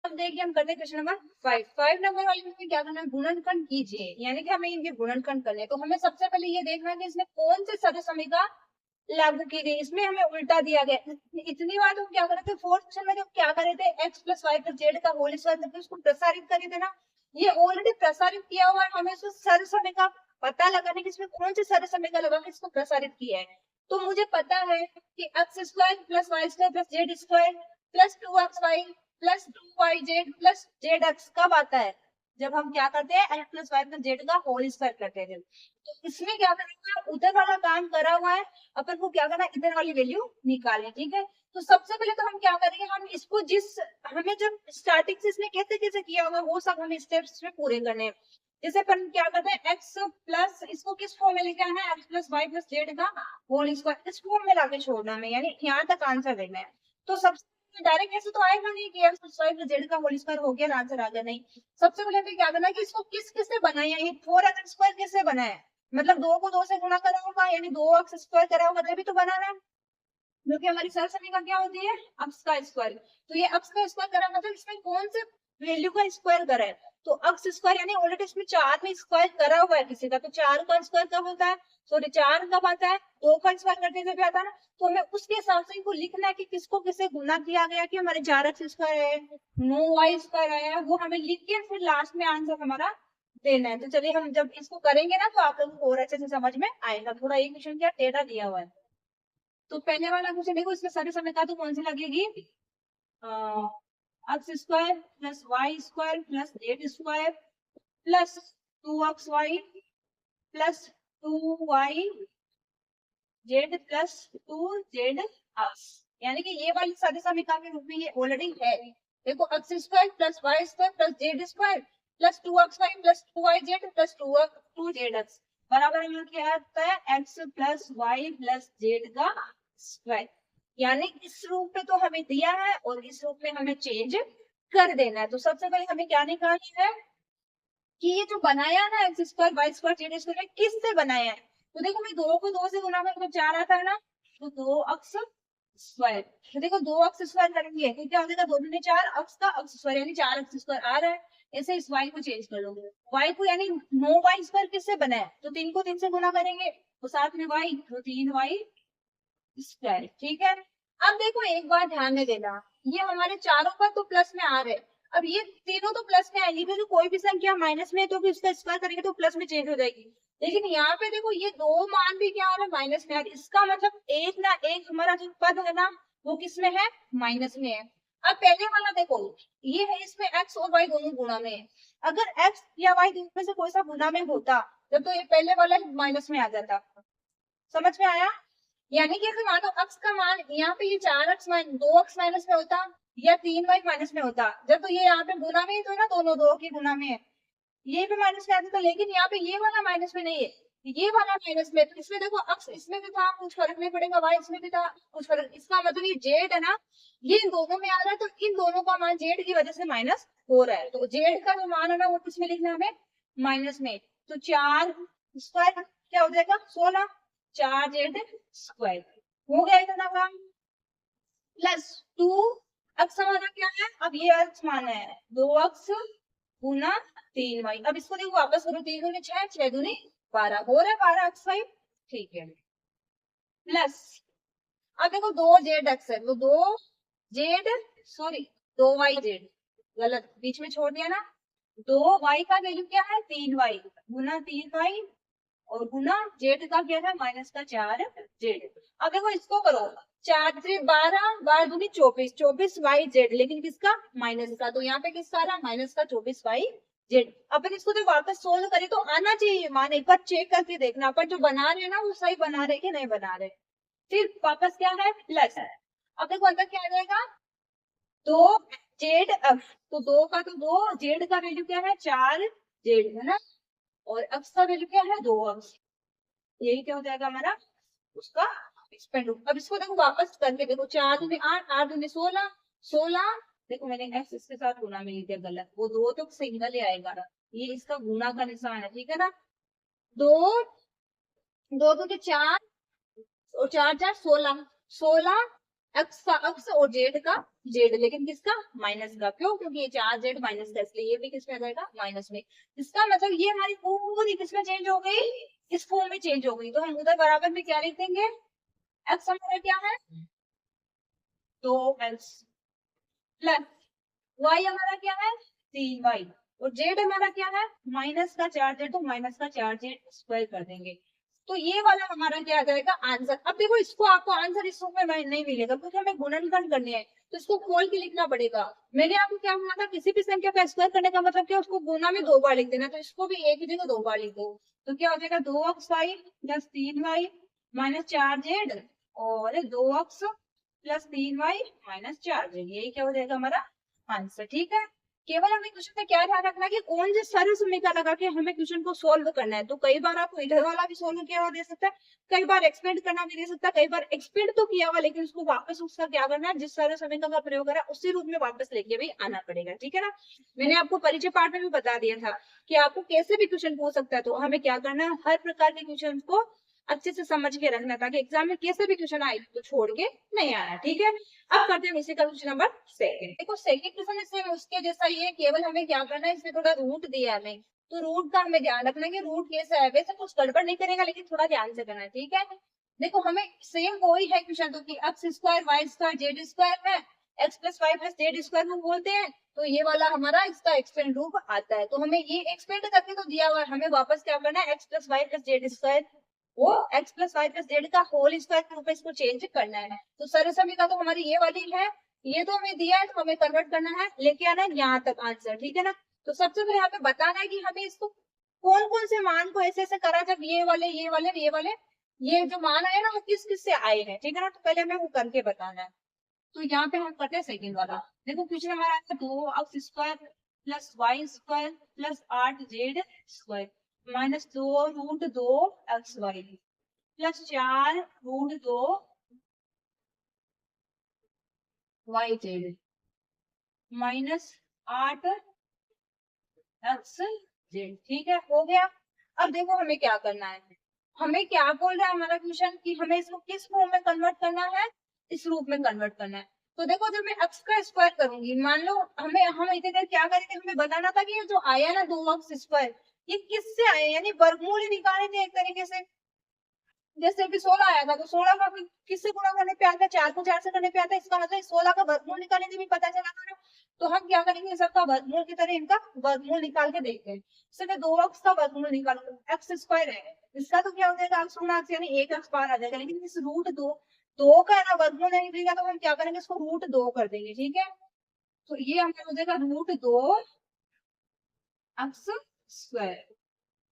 अब देखिए हम करते हैं क्वेश्चन नंबर 5 नंबर वाले में क्या करना है, गुणनखंड कीजिए, यानी कि हमें इनके गुणनखंड करने हैं। तो हमें सबसे पहले ये देखना है कि इसमें कौन से सदस्य समीकरण लागू की गई। इसमें हमें उल्टा दिया गया। इतनी बार हम क्या कर रहे थे, फोर्थ क्वेश्चन में जो क्या कर रहे थे, X plus Y plus Z का होल स्क्वायर करके उसको प्रसारित कर रहे थे ना, ये ऑलरेडी प्रसारित किया हुआ है। हमें उसको सर समीकरण पता लगाने की, इसमें कौन से सर समीकरण लगा के इसको प्रसारित किया है। तो मुझे पता है कि x square plus Y square plus Z square plus 2xy plus 2yz plus Z X कब आता है, जब हम क्या करते हैं X plus Y plus Z का होल स्क्वायर करते हैं। तो इसमें क्या करेंगे, उधर वाला काम करा हुआ है, अपन को क्या करना है, इधर वाली वैल्यू निकालनी, ठीक है। तो सबसे पहले तो हम क्या करेंगे, हम इसको जिस हमें जब स्टार्टिंग से इसने कैसे कैसे किया होगा वो सब हमें स्टेप्स में पूरे करने हैं। जैसे अपन क्या करते हैं, एक्स प्लस इसको किस फॉर्म में लेके आना है, x plus Y plus Z का होल स्क्वायर इस फॉर्म में लाके छोड़ना है, यानी यहाँ तक आंसर देना है। तो सबसे डायरेक्ट ऐसे तो आएगा नहीं कि X plus Y plus Z का होल स्क्वायर हो गया आंसर आ गया, नहीं। सबसे पहले हमें क्या करना है कि इसको किस किस से बनाया है, 4x स्क्वायर किससे बना है, मतलब 2 को 2 से गुणा करा होगा, यानी 2x स्क्वायर करा होगा तभी तो बनाना है, क्योंकि हमारी सरल समीकरण क्या होती है, अक्स का स्क्वायर। तो ये अक्स का स्क्वायर करा मतलब इसमें कौन से वैल्यू का स्क्वायर करा है, तो अक्स स्क्वायर यानी ऑलरेडी इसमें 4 में स्क्वायर करा हुआ है किसी का, तो 4 का स्क्वायर कब होता है, सॉरी 4 कब आता है, 2 का स्क्वायर करते हुए भी आता है ना। तो हमें उसके हिसाब से इनको लिखना है कि किसको किससे गुना किया गया, कि हमारे 4x स्क्वायर है, 9y स्क्वायर आया, वो हमें लिख के फिर लास्ट में आंसर हमारा देना है। तो चलिए हम जब इसको करेंगे ना तो आप लोगों को और अच्छे से समझ में आएगा। थोड़ा एक क्वेश्चन क्या टेढ़ा दिया हुआ है। तो पहले वाला क्वेश्चन देखो, इसमें सारे समय का तो कौन सी लगेगी, X square plus Y square plus Z square plus 2xy plus 2y Z plus 2z X, यानी कि ये वाली सारे समीकरण के रूप में ये ऑलरेडी है। देखो X square plus Y square plus Z square plus 2xy plus 2yz plus 2z X बराबर हमें क्या आता है, x plus Y plus Z का स्क्वायर। यानी इस रूप में तो हमें दिया है और इस रूप में हमें चेंज कर देना है। तो सबसे पहले हमें क्या निकालना है कि ये जो बनाया है ना X square Y square Z square किससे बनाया है। तो देखो मैं 2 को 2 से गुना में तो 4 आता है ना, तो 2 अक्स स्क्वायर, तो देखो 2 अक्स स्क्वायर करेंगे तो क्या हो जाएगा, 2 दूनी 4 अक्स का अक्स स्क्वायर यानी 4 अक्स स्क्वायर आ रहा है। ऐसे इस y को चेंज कर लोगे, y को यानी 9y स्क्वायर किससे बना है, तो 3 को 3 से गुना करेंगे तो साथ में y, तो 3y स्क्वायर, ठीक है। अब देखो एक बार ध्यान में देना, ये हमारे चारों पर तो प्लस में आ रहे, अब ये तीनों तो प्लस में आएंगे क्योंकि कोई भी संख्या माइनस में है तो भी उसका स्क्वायर करेंगे तो प्लस में चेंज हो जाएगी। लेकिन यहाँ पे देखो ये दो मान भी क्या आ रहा है, माइनस में आ रहा है, इसका मतलब एक ना एक हमारा जो पद है ना वो किस में है, माइनस में है। अब पहले वाला देखो, ये है इसमें x और y दोनों गुणा में है, अगर x या y दोनों में से कोई सा गुणा में होता जब तो ये पहले वाला माइनस में आ जाता। समझ में आया, यानी कि अगर मानो अक्स का मान यहाँ पे ये 4x 2x माइनस में होता या 3y माइनस में होता, जब तो ये यहाँ पे गुना में ही तो है ना, दोनों दो की गुना में है, ये भी माइनस में आता था, लेकिन यहाँ पे ये वाला माइनस में नहीं है, ये वाला माइनस में। तो इसमें देखो अक्स इसमें भी था कुछ फर्क नहीं पड़ेगा, वाई इसमें भी था कुछ फर्क, इसका मतलब ये जेड है ना, ये इन दोनों में आ रहा है तो इन दोनों का मान जेड की वजह से माइनस हो रहा है। तो जेड का जो मान है ना वो किसमें लिखना है हमें, माइनस में। तो 4 स्क्वायर क्या हो जाएगा 16, 4z स्क्वायर हो गया इतना काम, प्लस 2 अक्स हमारा क्या है, अब ये अक्स माना है 2x गुना 3y, अब इसको देखो वापस करो, 3 दूनी 6, 6 दूनी 12 हो रहा है 12 एक्स वाई, ठीक है। प्लस अब देखो 2z x है, तो 2z सॉरी 2yz, गलत बीच में छोड़ दिया ना, 2y का वैल्यू क्या है 3y गुना 3y और गुना जेड का क्या है माइनस का 4z। अब देखो इसको करो, 4 से 12 12 दूनी 24, 24yz, लेकिन किसका, माइनस का, तो यहाँ पे किसका आ रहा माइनस का 24yz। अपन इसको जब वापस सोल्व करें तो आना चाहिए मान, एक बार चेक करके देखना अपन जो बना रहे हैं ना वो सही बना रहे कि नहीं बना रहे। फिर वापस क्या है प्लस, अब देखो अंदर क्या आ जाएगा, दो जेड, अब तो 2 का तो 2, जेड का वैल्यू क्या है 4z है ना, और अक्स का वैल्यू क्या है 2 अक्स, यही क्या हो जाएगा हमारा उसका स्पेंड। अब इसको देखो वापस करके देखो, 4 दूनी 8, 8 दूनी 16, 16 देखो मैंने एक्स इसके साथ गुना में लिख दिया गलत, वो दो तो सिंगल ही आएगा, ये इसका गुना का निशान है, ठीक है ना। दो, दो दूनी 4 और 4 4 16, 16 एक्स का एक्स और जेड का जेड, लेकिन किसका माइनस का, क्यों? क्योंकि ये 4z माइनस का, इसलिए ये भी किसमें आ जाएगा माइनस में। इसका मतलब ये हमारी पूरी किसमें चेंज हो गई, इस फॉर्म में चेंज हो गई। तो हम उधर बराबर में क्या लिख देंगे, एक्स हमारा क्या है 2x प्लस वाई हमारा क्या है 3y, और जेड हमारा क्या है माइनस का 4z, तो माइनस का 4z स्क्वायर कर देंगे। तो ये वाला हमारा क्या आ जाएगा आंसर। अब देखो इसको आपको आंसर इस रूप में नहीं मिलेगा क्योंकि हमें गुणनखंड करने हैं, तो इसको खोल के लिखना पड़ेगा। मैंने आपको क्या बोला था, किसी भी संख्या का स्क्वायर करने का मतलब क्या, उसको गुना में 2 बार लिख देना। तो इसको भी एक ही जगह 2 बार लिख दो, तो क्या हो जाएगा 2xy plus 3y minus 4z, और 2x plus 3y minus 4z, यही क्या हो जाएगा हमारा आंसर। ठीक है, केवल हमें क्वेश्चन में क्या ध्यान रखना है कि कौन से सरल समीकरण लगा के हमें क्वेश्चन को सोल्व करना है। तो कई बार आपको इधर वाला भी सोल्व किया हुआ दे सकता है, कई बार एक्सपेंड करना भी दे सकता है, कई बार एक्सपेंड तो किया हुआ लेकिन उसको वापस उसका क्या करना है, जिस सरल समीकरण का प्रयोग करा उसी रूप में वापस लेके भी आना पड़ेगा। ठीक है ना, मैंने आपको परिचय पाठ में भी बता दिया था कि आपको कैसे भी क्वेश्चन पूछ सकता है, तो हमें क्या करना है, हर प्रकार के क्वेश्चन को अच्छे से समझ के रखना ताकि एग्जाम में कैसे भी क्वेश्चन आए तो छोड़ के नहीं आना। ठीक है, अब करते हैं इसी का क्वेश्चन नंबर सेकंड। देखो सेकंड क्वेश्चन इसमें उसके जैसा ही है, केवल हमें क्या करना है, इसमें थोड़ा रूट दिया है हमें, तो रूट का हमें ध्यान रखना है कि रूट कैसा है। वैसे कुछ गड़बड़ नहीं करेगा लेकिन थोड़ा ध्यान से करना है। ठीक है, देखो हमें सेम वही है क्वेश्चन, तो कि x square Y square Z square है, x plus Y plus Z square हम बोलते हैं, तो ये वाला हमारा इसका एक्सपेंड रूप आता है। तो हमें ये एक्सपेंड करके तो दिया हुआ है, हमें वापस क्या करना है, x plus Y plus Z square वो x plus Y plus Z का होल स्क्वायर के रूप में इसको चेंज करना है। तो सरल समीकरण तो हमारी ये वाली है, ये तो हमें दिया है तो हमें कन्वर्ट करना है, लेके आना है यहाँ तक आंसर। ठीक है ना, तो सबसे पहले यहाँ पे बताना है कि हमें इसको कौन कौन से मान को ऐसे ऐसे करा जब ये जो मान आए ना वो किस किस से आए हैं। ठीक है ना, तो पहले हमें वो करके बताना है। तो यहाँ पे हम करते हैं सेकंड वाला। देखो क्वेश्चन हमारा है 2x² plus Y square plus 8z square minus 2√2xy plus 4√2yz minus 8xz। ठीक है, हो गया। अब देखो हमें क्या करना है, हमें क्या बोल रहा है हमारा क्वेश्चन कि हमें इसको किस फॉर्म में कन्वर्ट करना है, इस रूप में कन्वर्ट करना है। तो देखो जब मैं x का स्क्वायर करूंगी, मान लो हम इतने देर क्या करेंगे, हमें बताना था कि ये जो आया ना 2x² ये किससे आया, यानी वर्गमूल ही निकाले थे एक तरीके से। जैसे अभी 16 आया था तो 16 का किससे गुणा करने पे आता है, 4 को 4 से करने पे आता है, इसका मतलब 16 का वर्गमूल निकालने से भी पता चला था ना। तो हम क्या करेंगे, सबका वर्गमूल की तरह इनका वर्गमूल निकाल के देखते हैं। सिर्फ 2x का वर्गमूल निकालो, x² है, इसका तो क्या हो जाएगा x गुणा x, यानी 1x बाहर आ जाएगा। लेकिन इस √2 का ना वर्गमूल नहीं देगा तो हम क्या करेंगे, इसको √2 कर देंगे। ठीक है, तो ये हमें हो जाएगा √2x²,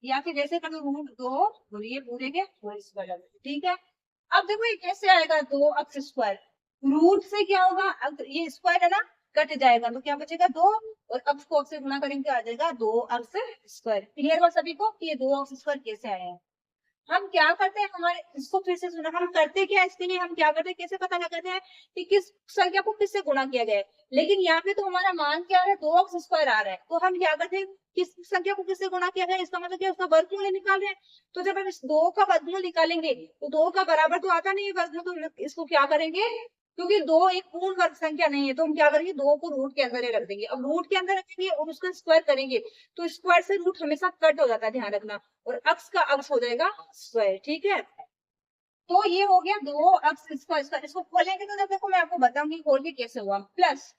या फिर जैसे कर दो √2 और ये पूरे के होल स्क्वायर। ठीक है, अब देखो ये कैसे आएगा 2x², रूट से क्या होगा, ये स्क्वायर है ना कट जाएगा तो क्या बचेगा 2, और x को x से गुना करेंगे आ जाएगा 2x²। क्लियर हुआ सभी को कि ये 2x² कैसे आया है। हम क्या करते हैं, हमारे इसको फिर से सुना, हम करते क्या इसके लिए, हम क्या करते हैं, कैसे पता लगाते हैं कि किस संख्या को किससे गुणा किया गया है। लेकिन यहाँ पे तो हमारा मान क्या है 2x² आ रहा है, तो हम क्या करते हैं, किस संख्या को किससे गुणा किया गया, इसका मतलब क्या, उसका वर्गमूल निकाल रहे हैं। तो जब हम इस 2 का वर्गमूल निकालेंगे तो 2 का बराबर तो आता नहीं है वर्गमूल, तो इसको क्या करेंगे, क्योंकि 2 एक पूर्ण वर्ग संख्या नहीं है तो हम क्या करेंगे 2 को रूट के अंदर ही रख देंगे। अब रूट के अंदर रखेंगे और उसका स्क्वायर करेंगे तो स्क्वायर से रूट हमेशा कट हो जाता है, ध्यान रखना, और x का x हो जाएगा स्क्वायर। ठीक है, तो ये हो गया 2x²। इसको खोलेंगे तो जब देखो मैं आपको बताऊंगी खोल के कैसे हुआ। प्लस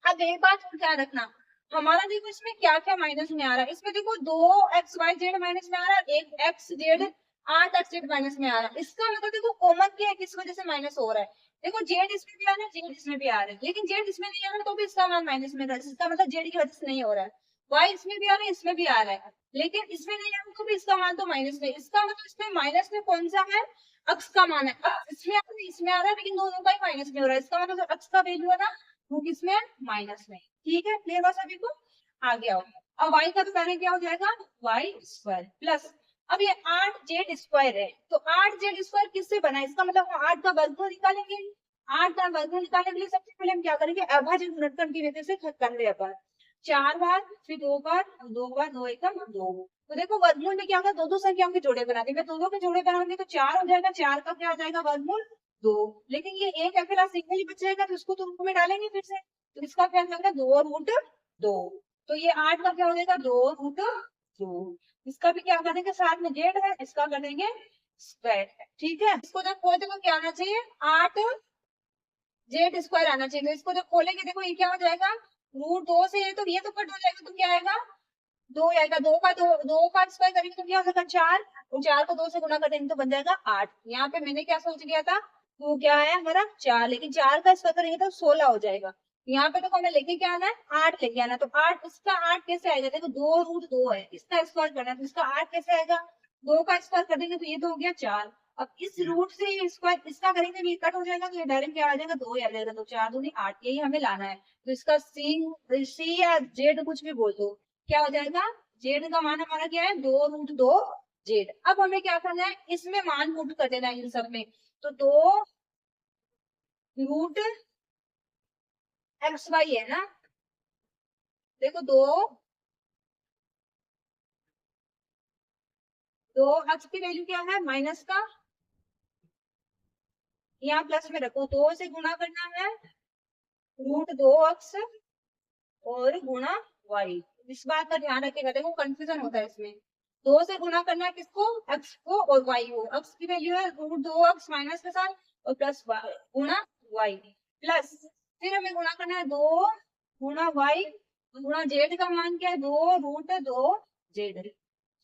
अब एक बात और ध्यान रखना, हमारा देखो इसमें क्या क्या माइनस में आ रहा है, इसमें देखो 2xyz माइनस में आ रहा है, एक xz 8xz माइनस में आ रहा है। इसका मतलब देखो कॉमन क्या है, किस वजह से माइनस हो रहा है। देखो जेड इसमें भी आ रहा है, जेड इसमें भी आ रहा है, लेकिन जेड इसमें नहीं आ रहा तो भी इसका मान माइनस में रहा है, इसका मतलब जेड की वजह से नहीं हो रहा है। वाई इसमें भी आ रहा है, इसमें भी आ रहा है, लेकिन इसमें नहीं आ रहा तो भी इसका मान तो माइनस में। इसका मतलब इसमें माइनस में कौन सा है, x का मान है, इसमें आ रहा है इसमें आ रहा है, लेकिन दोनों का ही माइनस में हो रहा है। इसका मतलब x का वैल्यू है ना वो किसमें माइनस में। ठीक है, क्लियर हुआ सभी को, आगे आओ। अब y का तो पहले क्या हो जाएगा y² प्लस, अब ये 8z² है, तो 8z² किससे बना है, इसका मतलब हम 8 का वर्गमूल निकालेंगे। 8 का वर्गमूल निकालने के लिए सबसे पहले हम क्या करेंगे, अभाज्य गुणनखंड की विधि से कर ले अपन 4 बार, फिर 2 बार, 2 बार, 2 एकम 2। तो देखो वर्गमूल में क्या होगा, दो दो संख्याओं के जोड़े बनाते हैं, दो दो के जोड़े बनाएंगे तो 4 हो जाएगा, 4 का क्या आ जाएगा वर्गमूल 2, लेकिन ये एक अकेला सिंगल ही बच जाएगा तो इसको तो रूट में डालेंगे फिर से, तो इसका क्या लगेगा 2 रूट 2, तो ये 8 का क्या हो जाएगा 2 रूट 2, इसका भी क्या कर देंगे साथ में जेड है, इसका कर देंगे स्क्वायर, ठीक है। इसको जब खोलते तो क्या आना चाहिए 8 जेड स्क्वायर आना चाहिए, तो इसको जब खोलेंगे देखो ये क्या हो जाएगा √2 से ये तो कट हो जाएगा, तो क्या आएगा 2 आएगा, 2 का स्क्वायर करेंगे तो क्या हो जाएगा 4, और 4 को 2 से गुना कर देंगे तो बन जाएगा 8। यहाँ पे मैंने क्या सोच लिया था तो क्या है हमारा 4, लेकिन 4 का स्क्वायर करेंगे तो 16 हो जाएगा। यहाँ पे तो हमें लेके क्या आना है 8 लेके आना, तो 8 इसका 8 कैसे आएगा, देखो 2 रूट 2 है, इसका स्क्वायर करना है तो इसका 8 कैसे आएगा, 2 का स्क्वायर कर देंगे तो ये तो हो गया 4। अब इस रूट से ये स्क्वायर इसका करेंगे तो ये कट हो जाएगा, तो ये डायरेक्ट क्या आ जाएगा 2 ही आ जाएगा, तो 4 दूनी 8, यही हमें लाना है। तो इसका सी या जेड कुछ भी बोल दो, क्या हो जाएगा जेड का मान हमारा क्या है 2 रूट 2 जेड। अब हमें क्या करना है इसमें मान पुट कर देना है इन सब में, तो 2 रूट एक्स वाई है ना, देखो 2 एक्स की वैल्यू क्या है माइनस का, यहाँ प्लस में रखो, 2 से गुणा करना है √2 एक्स और गुणा वाई, इस बात का ध्यान रखिएगा, देखो कंफ्यूजन होता है इसमें। 2 से गुणा करना है किसको एक्स को और वाई को, एक्स की वैल्यू है √2 एक्स माइनस के साथ और प्लस गुणा वाई, प्लस फिर हमें गुणा करना है 2 गुणा वाई गुणा जेड का मान क्या है 2 रूट 2 जेड,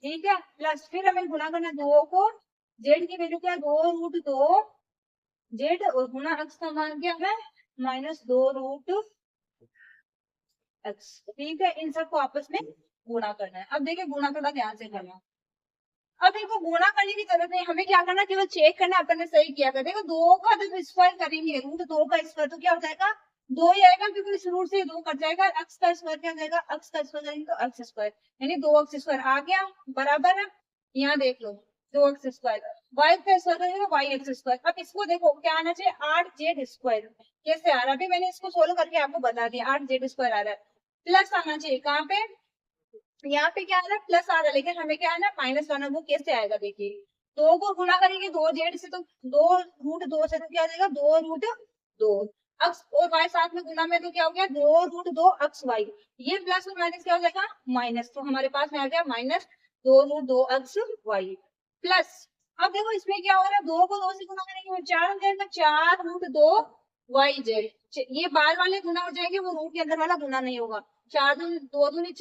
ठीक है। प्लस फिर हमें गुणा करना है 2 को, जेड की वैल्यू क्या है 2 रूट 2 जेड और गुणा एक्स का मान क्या है -2 रूट एक्स, ठीक है। इन सबको आपस में गुणा करना है। अब देखिए गुणा थोड़ा ध्यान से करना, अब इनको गुणा करने की जरूरत नहीं, हमें क्या करना केवल चेक करना अपन ने सही किया। देखो 2 का जब स्क्वायर करेंगे √2 का स्क्वायर तो क्या हो जाएगा 2 ही आएगा, क्योंकि इस रूट से 2 कट जाएगा, एक्स का स्क्वायर क्या जाएगा एक्स का स्क्वायर करेंगे तो एक्स स्क्वायर, यानी 2 एक्स स्क्वायर आ गया बराबर है, यहाँ देख लो 2 एक्स स्क्वायर, वाई का स्क्वायर करेंगे तो वाई एक्स स्क्वायर। अब इसको देखो क्या आना चाहिए 8 जेड स्क्वायर, कैसे आ रहा है अभी मैंने इसको सोल्व करके आपको बता दिया, 8 जेड स्क्वायर आ रहा है, प्लस आना चाहिए कहाँ पे यहाँ पे क्या आ रहा है प्लस आ रहा है, लेकिन हमें क्या है ना माइनस लाना, वो कैसे आएगा देखिए 2 को गुणा करेंगे 2 जेड से तो 2 रूट 2 से तो क्या आ जाएगा 2 रूट 2 एक्स और वाई साथ में गुणा में तो क्या हो गया 2 रूट 2 एक्स वाई, ये प्लस और माइनस क्या हो जाएगा माइनस, तो हमारे पास में आ गया -2 रूट 2 एक्स वाई प्लस। अब देखो इसमें क्या हो रहा है 2 को 2 से गुणा करेंगे 4 हो जाएगा 4 रूट 2 वाई जेड, ये बार वाले गुना हो जाएंगे, वो रूट के अंदर वाला गुना नहीं होगा, 4 2 दूनी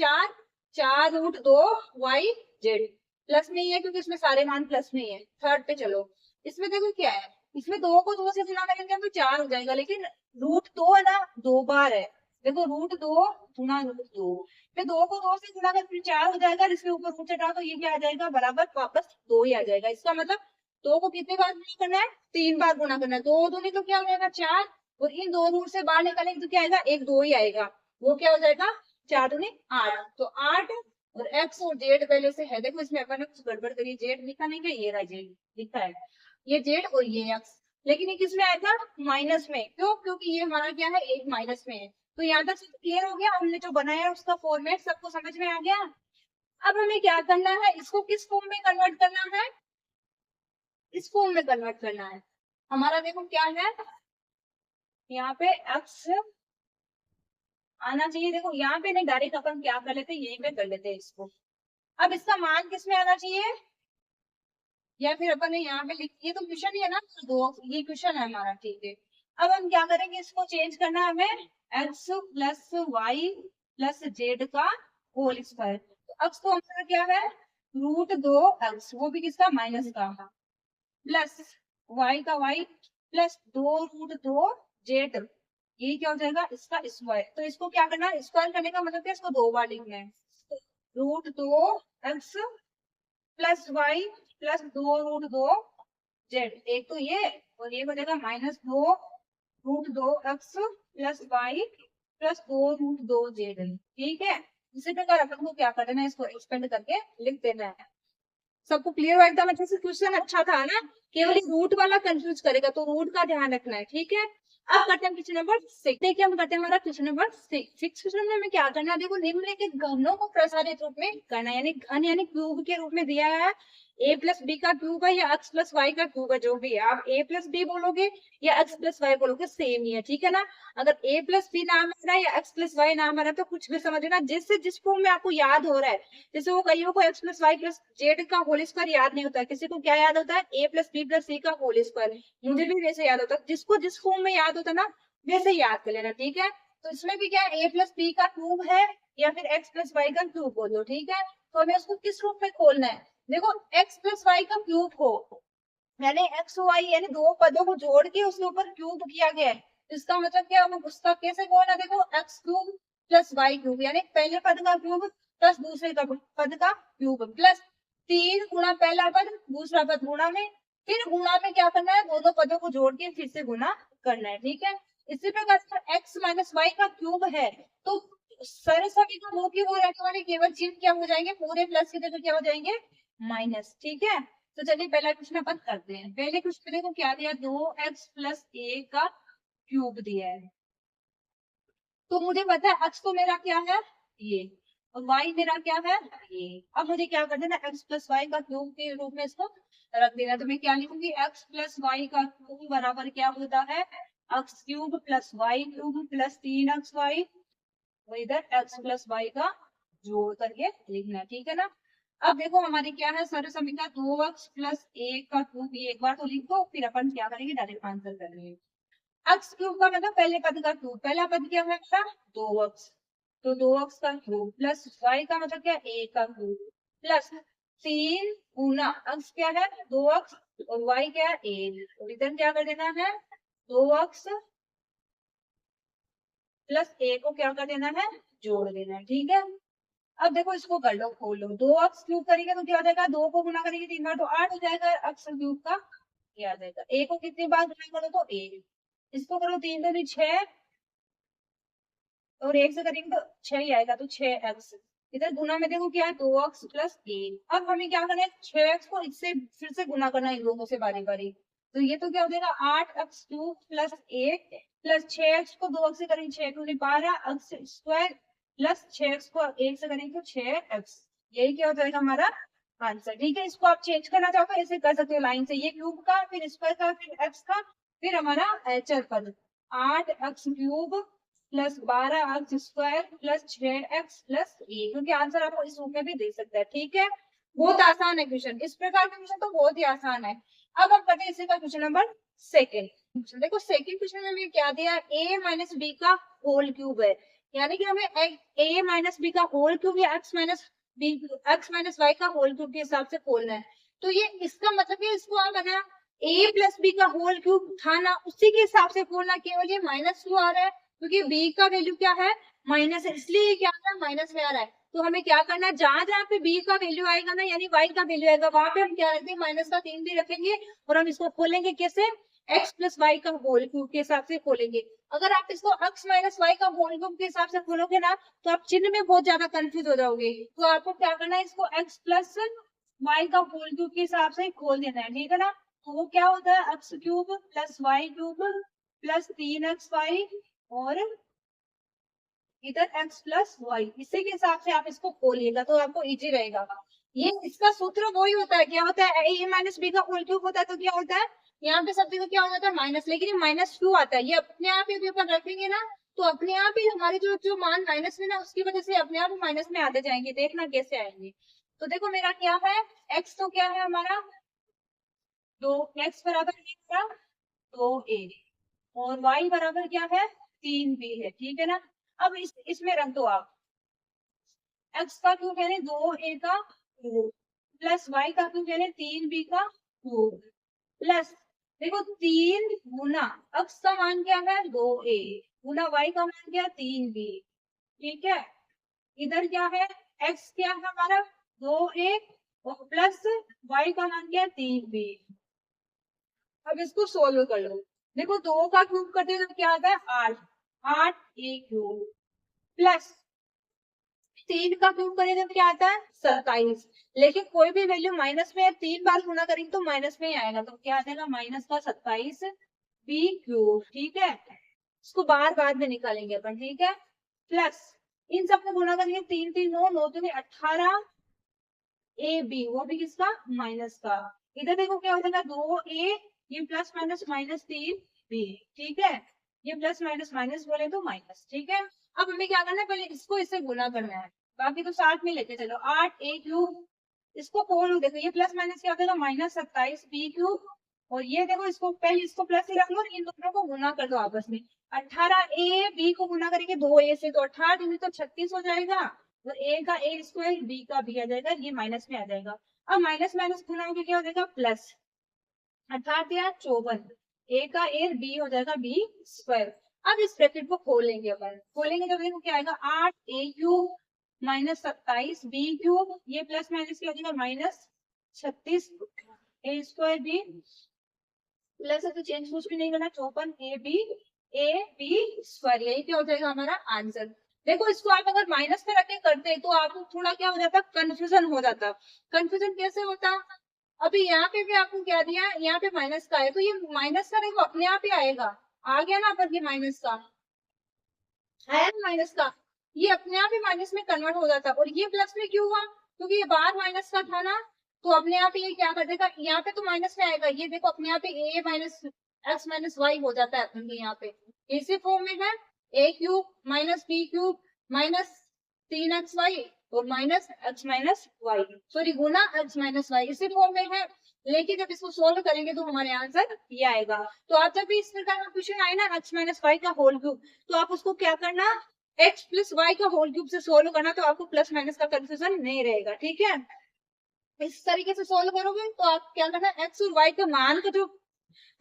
4 रूट 2 वाई जेड, प्लस में ही है क्योंकि इसमें सारे मान प्लस में ही है। थर्ड पे चलो, इसमें देखो क्या है, इसमें 2 को 2 से गुणा करेंगे तो 4 हो जाएगा, लेकिन √2 है ना 2 बार है, देखो √2 गुणा √2 फिर 2 को 2 से गुणा करके 4 हो जाएगा, इसके ऊपर रूट हटाओ तो ये क्या आ जाएगा बराबर वापस 2 ही आ जाएगा। इसका मतलब 2 को कितने बार गुणा करना है 3 बार गुणा करना है, 2 दूनी तो क्या हो जाएगा 4 और इन 2 रूट से बाहर निकालेंगे तो क्या आएगा 1 2 ही आएगा, वो क्या हो जाएगा 4 दूनी 8, तो 8 और एक्स और जेड पहले से है, देखो इसमें अपन ने कुछ गड़बड़ करी, जेड लिखा नहीं गया, ये रहा जेड लिखा है, ये जेड और ये एक्स, लेकिन ये किसमें आएगा माइनस में, क्यों क्योंकि ये हमारा क्या है एक माइनस में है। तो यहाँ तक क्लियर हो गया, हमने जो बनाया उसका फॉर्मेट सबको समझ में आ गया। अब हमें क्या करना है, इसको किस फॉर्म में कन्वर्ट करना है, इस फॉर्म में कन्वर्ट करना है। हमारा देखो क्या है यहाँ पे एक्स आना चाहिए, देखो यहाँ पे नहीं डायरेक्ट अपन क्या कर लेते यहीं पे कर लेते इसको। अब इसका मान किस में आना चाहिए, या फिर अपन ने यहाँ पे लिख, ये तो क्वेश्चन ही है ना, दो ये क्वेश्चन है हमारा, ठीक है। अब हम क्या करेंगे, इसको चेंज करना है हमें X plus Y plus Z का होल स्क्वायर, तो एक्स तो हमारा क्या है √2 एक्स, वो भी किसका माइनस का, प्लस वाई का वाई प्लस 2 √2 जेड, ये क्या हो जाएगा इसका स्क्वायर। तो इसको क्या करना है स्क्वायर करने का मतलब क्या, इसको 2 बार लिखना है, √2 X plus Y plus 2 √2 Z, एक तो ये और ये बनेगा -2 √2 X plus Y plus 2 √2 Z, ठीक है। इसी प्रकार अपन को क्या करना है इसको एक्सपेंड करके लिख देना है। सबको क्लियर हुआ एकदम अच्छे से, क्वेश्चन अच्छा था ना, केवल रूट वाला कंफ्यूज करेगा, तो रूट का ध्यान रखना है, ठीक है। अब करते हैं क्वेश्चन नंबर 6, देखिए हम करते हैं हमारा क्वेश्चन नंबर 6 क्वेश्चन में हमें क्या करना है, देखो निम्नलिखित घनों को प्रसारित रूप में करना है, यानी घन यानी क्यूब के रूप में दिया है, ए प्लस बी का क्यूब है या एक्स प्लस वाई का क्यूब है, जो भी है आप ए प्लस बी बोलोगे या एक्स प्लस वाई बोलोगे सेम ही है, ठीक है ना। अगर ए प्लस बी नाम आ रहा है या एक्स प्लस वाई नाम आ रहा है तो कुछ भी समझ ना, जिससे जिस फॉर्म में आपको याद हो रहा है, जैसे वो कईयों को X plus Y plus Z का होल स्क्वायर याद नहीं होता है, किसी को क्या याद होता है ए प्लस बी प्लस सी का होल स्क्वायर, मुझे भी वैसे याद होता है, जिसको जिस फॉर्म में याद होता है ना वैसे याद कर लेना, ठीक है। तो इसमें भी क्या है, ए प्लस बी का क्यूब है या फिर एक्स प्लस वाई का क्यूब बोलो, ठीक है। तो हमें उसको किस रूप में खोलना है, देखो एक्स प्लस वाई का क्यूब को मैंने एक्स वाई यानी दो पदों को जोड़ के उसके ऊपर क्यूब किया गया है, तो इसका मतलब क्या, हमें उसका कैसे खोलना, देखो X cube plus Y cube यानी पहले पद का क्यूब प्लस दूसरे का पद का क्यूब प्लस 3 गुणा पहला पद दूसरा पद गुणा में, फिर गुणा में क्या करना है, दोनों पदों को जोड़ के फिर से गुणा करना है, ठीक है। इसी प्रकार एक्स माइनस वाई का क्यूब है तो सारे सभी का वो की वो रहने वाले केवल चिन्ह क्या हो जाएंगे, पूरे प्लस की जगह क्या हो जाएंगे माइनस, ठीक है। तो चलिए पहला क्वेश्चन अपन करते हैं। पहले क्वेश्चन देखो क्या दिया, 2x प्लस ए का क्यूब दिया है, तो मुझे पता है x तो मेरा क्या है ये और y मेरा क्या है ये। अब मुझे क्या कर देना, x प्लस वाई का क्यूब के रूप में इसको रख देना, तो मैं क्या लिखूंगी, x प्लस वाई का क्यूब बराबर क्या होता है, x cube plus Y cube plus 3xy, वो इधर x प्लस वाई का जोड़ करके लिखना, ठीक है ना। अब देखो हमारी क्या है सर्व समीकरण, 2x प्लस ए का क्यूब, ये एक बार तो लिख दो फिर अपन क्या करेंगे डायरेक्ट आंसर करेंगे। एक्स क्यूब का मतलब पहले पद का क्यूब, पहला पद क्या है मेरा 2x, तो 2x का क्यूब प्लस y का मतलब क्या a का क्यूब प्लस 3 गुना x क्या है 2x और y क्या है a, तो इधर क्या कर देना है 2x प्लस a को क्या कर देना है जोड़ देना है, ठीक है। अब देखो इसको कर लो, खोल लो, 2x क्यूब करेंगे तो क्या हो जाएगा, 2 को गुना करेंगे 3 बार तो 8 हो जाएगा, x क्यूब का क्या आ जाएगा, a को कितनी बार गुना करो तो a, इसको करो 3 दूनी 6 और 1 से करेंगे तो 6 ही आएगा, तो 6x, इधर गुना में देखो क्या है 2x प्लस a। अब हमें क्या करना है 6x को इससे फिर से गुना करना है इन लोगों से बारी बारी, तो ये तो क्या हो जाएगा 8x cube plus a plus 6x को 2x से करेंगे 6 दूनी 12 x स्क्वायर प्लस 6x को 1 से करेंगे तो 6x, यही क्या हो जाएगा हमारा आंसर, ठीक है। इसको आप चेंज करना चाहो तो ऐसे कर सकते हो लाइन से, ये क्यूब का फिर स्क्वायर का फिर x का फिर हमारा चर पद 8x cube plus 12x square plus 6x plus a, क्योंकि आंसर आपको इस रूप में भी दे सकता है, ठीक है। बहुत आसान है क्वेश्चन, इस प्रकार का क्वेश्चन तो बहुत ही आसान है। अब हम करते हैं इसी का क्वेश्चन नंबर सेकेंड। देखो सेकेंड क्वेश्चन में हमें क्या दिया, a माइनस बी का होल क्यूब है, यानी कि हमें a माइनस बी का होल क्यूब या x माइनस वाई का होल क्यूब के हिसाब से खोलना है, तो ये इसका मतलब है इसको आप बना a प्लस बी का होल क्यूब था ना उसी के हिसाब से खोलना, केवल ये माइनस क्यों आ रहा है क्योंकि b का वैल्यू क्या है माइनस है, इसलिए ये क्या आ रहा है माइनस में आ रहा है। तो हमें क्या करना है, जहां जहां पे b का वैल्यू आएगा ना यानी y का वैल्यू आएगा वहां पे हम क्या रखते हैं माइनस का 3 भी रखेंगे और हम इसको खोलेंगे कैसे, x प्लस वाई का होल क्यूब के हिसाब से खोलेंगे। अगर आप इसको x माइनस वाई का होल क्यूब के हिसाब से खोलोगे ना तो आप चिन्ह में बहुत ज्यादा कंफ्यूज हो जाओगे, तो आपको क्या करना है इसको x प्लस वाई का होल क्यूब के हिसाब से खोल देना है, ठीक है ना। तो वो क्या होता है x cube plus Y cube plus 3xy और इधर x प्लस वाई, इसी के हिसाब से आप इसको खोलिएगा तो आपको इजी रहेगा। ये इसका सूत्र वही होता है, क्या होता है a माइनस बी का होल क्यूब होता है तो क्या होता है यहाँ पे सब जगह क्या हो जाता है माइनस, लेकिन ये माइनस क्यों आता है, ये अपने आप ही ऊपर रखेंगे ना तो अपने आप ही हमारे जो जो मान माइनस में ना उसकी वजह से अपने आप ही माइनस में आते जाएंगे, देखना कैसे आएंगे। तो देखो मेरा क्या है x तो क्या है हमारा 2x बराबर क्या 2a और y बराबर क्या है 3b है, ठीक है ना। अब इसमें रख दो आप x का क्यूब यानी 2a का क्यूब प्लस y का क्यूब यानी 3b का क्यूब प्लस देखो 3 गुना x का मान क्या है 2a गुना y का मान क्या है 3b, ठीक है। इधर क्या है x क्या है हमारा 2a और प्लस y का मान क्या है 3b। अब इसको सोल्व कर लो, देखो 2 का क्यूब करते हैं तो क्या आता है 8 a क्यूब प्लस 3 का क्यूब करें तो क्या आता है 27, लेकिन कोई भी वैल्यू माइनस में 3 बार गुना करेंगे तो माइनस में ही आएगा, तो क्या आ जाएगा माइनस का 27 b क्यूब, ठीक है। इसको बार बाद में निकालेंगे अपन, ठीक है। प्लस इन सबको गुना करेंगे 3 3 9 9 2 18 ए बी, वो भी किसका, माइनस का। इधर देखो क्या हो जाएगा, 2a, ये प्लस माइनस माइनस 3b, ठीक है। ये प्लस माइनस माइनस बोले तो माइनस, ठीक है। अब हमें क्या करना है, पहले इसको इससे गुना करना है, बाकी तो साथ में लेके चलो। 8a³ इसको खोलो, देखो ये प्लस माइनस क्या हो जाएगा, -27b³। और ये देखो इसको पहले इसको प्लस ही रख लो, इन दोनों को गुना कर दो आपस में। 18a b को गुना करेंगे 2a से, तो 18 दूनी तो 36 हो जाएगा, और a का a², b का b आ जाएगा, ये माइनस में आ जाएगा। अब माइनस माइनस गुना होकर क्या हो जाएगा, प्लस। 18×54, a का a, b हो जाएगा b²। अब इस ब्रैकेट को खोलेंगे, अपन खोलेंगे तो देखो क्या आएगा, 8a³ -27b³, ये प्लस माइनस क्या हो जाएगा, -36 a² b, प्लस है तो चेंज कुछ भी नहीं करना, 54ab², यही क्या हो जाएगा हमारा आंसर। देखो इसको आप अगर माइनस में रख के करते तो आपको थोड़ा क्या हो जाता, कंफ्यूजन हो जाता। कंफ्यूजन कैसे होता, अभी यहाँ पे भी आपको क्या दिया, यहाँ पे माइनस का है, तो ये माइनस का देखो अपने आप ही आएगा, आ गया ना पर ये माइनस का आया ना, माइनस का ये अपने आप ही माइनस में कन्वर्ट हो जाता। और ये प्लस में क्यों हुआ, क्योंकि ये बाहर माइनस का था ना, तो अपने आप ही ये क्या कर देगा, यहाँ पे तो माइनस में आएगा, ये देखो अपने आप ही a minus x minus Y हो जाता है अपने यहाँ पे, इसी फॉर्म में है, a³ -b³ -3xy और -x माइनस वाई, सॉरी गुना x माइनस वाई, इसी फॉर्म में है। लेकिन जब इसको सोल्व करेंगे तो हमारे आंसर ये आएगा। तो आप जब भी इस प्रकार का क्वेश्चन आए ना, x माइनस वाई का होल क्यूब, तो आप उसको क्या करना, x प्लस वाई का होल क्यूब से सोल्व करना, तो आपको प्लस माइनस का कंफ्यूजन नहीं रहेगा, ठीक है। इस तरीके से सोल्व करोगे तो आप क्या करना, x और y के मान का जो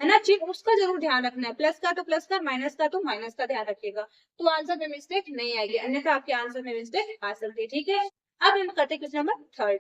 है ना चिन्ह, उसका जरूर ध्यान रखना है, प्लस का तो प्लस का, माइनस का तो माइनस का ध्यान रखिएगा, तो आंसर में मिस्टेक नहीं आएगी, अन्यथा आपके आंसर में मिस्टेक आ सकती है, ठीक है। अब हम करते हैं क्वेश्चन नंबर थर्ड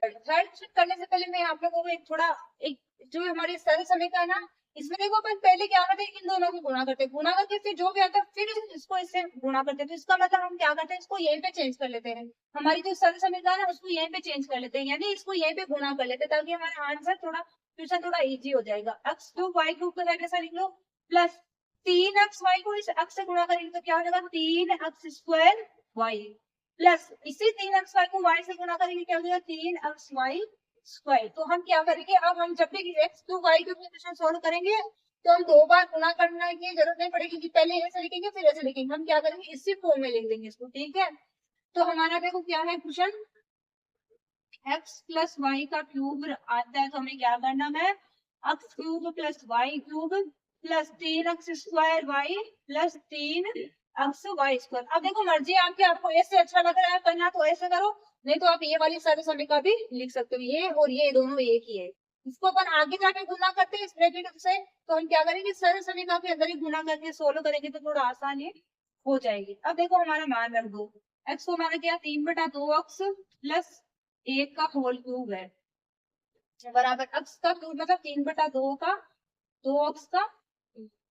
करने से पहले मैं आप लोगों को एक थोड़ा, एक जो हमारे सरल समीकरण है ना, इसमें देखो अपन पहले क्या करते हैं, इन दोनों को गुणा करते हैं, गुणा करके फिर जो भी आता है फिर इसको इससे गुणा करते हैं, तो इसका मतलब हम क्या करते हैं, इसको यहीं पे चेंज कर लेते हैं, हमारी जो सरल समीकरण है उसको यहीं पे चेंज कर लेते हैं, यानी इसको यहीं पे गुणा कर लेते हैं, ताकि हमारा आंसर थोड़ा क्वेश्चन थोड़ा इजी हो जाएगा। x³ y³ को कैसे लिख लो, प्लस 3xy को इस x से गुणा करेंगे तो क्या हो जाएगा, 3x² y, प्लस इसी 3xy को y से गुणा करेंगे क्या हो जाएगा, 3xy²। तो हम क्या करेंगे, अब हम जब भी x³ y³ क्वेश्चन सोल्व करेंगे तो हम 2 बार गुणा करने की जरूरत नहीं पड़ेगी, कि पहले ऐसे लिखेंगे फिर ऐसे लिखेंगे, हम क्या करेंगे इसी फॉर्म में लिख देंगे इसको, ठीक है। तो हमारा देखो क्या है क्वेश्चन, x प्लस वाई का क्यूब आता है, तो हमें क्या करना है, x³ plus y³ plus 3x² y plus 3x² अब देखो मर्जी आपकी, आपको ऐसे अच्छा लग रहा है करना तो ऐसे करो, नहीं तो आप ये वाली सारी समीकरण भी लिख सकते हो, ये और ये दोनों एक ही है। इसको अपन आगे जाके गुना करते हैं इस ब्रैकेट से, तो हम क्या करेंगे, सारे समीकरण के अंदर ही गुना करके सोल्व करेंगे तो थोड़ा आसान ही हो जाएगी। अब देखो हमारा मान रख दो, x को हमारा क्या 3/2x प्लस 1 का होल क्यूब है, बराबर x का क्यूब मतलब 3/2 का 2x का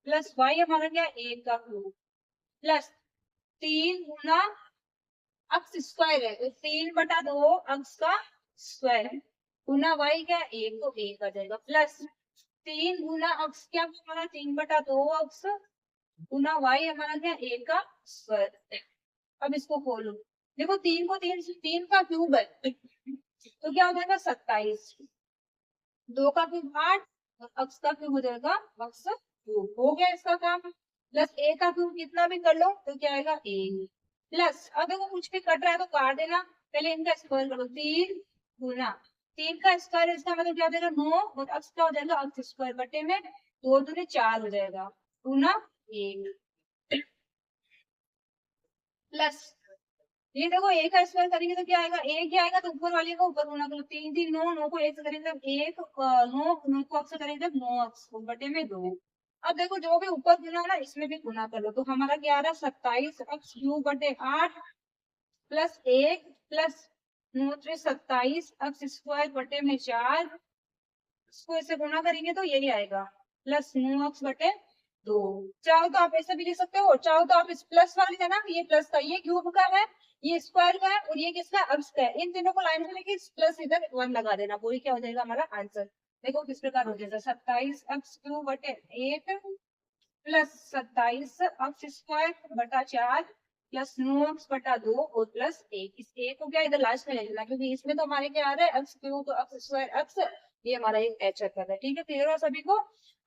प्लस y हमारा क्या 1 का क्यूब प्लस 3 गुना x² है, तो 3/2 x का स्क्वायर गुना y क्या 1 तो 1 आ जाएगा, प्लस 3 गुना x क्या हमारा 3/2 x गुना y हमारा क्या 1 का स्क्वायर। अब इसको खोलो, देखो 3 को 3 का क्यूब है तो क्या हो जाएगा 27, 2 का क्यूब 8 और x का क्यूब हो जाएगा x क्यूब, हो गया इसका काम। प्लस a का क्यूब कितना भी कर लो तो क्या आएगा a, प्लस अब देखो कुछ भी कट रहा है तो काट देना, पहले इनका स्क्वायर करो, 3 गुना 3 का स्क्वायर, इसका मतलब क्या हो जाएगा 9 और x का हो जाएगा x² बटे में 2 दूनी 4 हो जाएगा गुना 1 प्लस ये देखो a का स्क्वायर करेंगे तो क्या आएगा, a क्या आएगा तो ऊपर वाले को ऊपर गुना करो, 3 3 9, 9 को 1 से करेंगे तब 1, 9 को x से करेंगे तब 9x बटे में 2। अब देखो जो भी ऊपर गुना है ना इसमें भी गुना कर लो, तो हमारा क्या आ रहा है 27x³ बटे 8 प्लस 1 प्लस 9 27x² बटे में 4, इसको ऐसे गुना करेंगे तो यही आएगा प्लस 9x बटे 2। चाहो तो आप ऐसे भी लिख सकते हो, चाहो तो आप इस प्लस वाले है ना, ये प्लस का ये क्यूब का है, ये स्क्वायर का है और ये किसका x का है, इन तीनों को लाइन में लेके प्लस इधर 1 लगा देना, वही क्या हो जाएगा हमारा आंसर। देखो किस प्रकार हो जाएगा 27x³ बटे 8 प्लस 27x² बटा 4 प्लस 9x बटा 2 और प्लस 1। इस a को क्या इधर लास्ट में ले लेना, क्योंकि इसमें तो हमारे क्या आ रहा है x क्यूब, तो x स्क्वायर x, ये हमारा एक h आता है। ठीक है, क्लियर हो सभी को।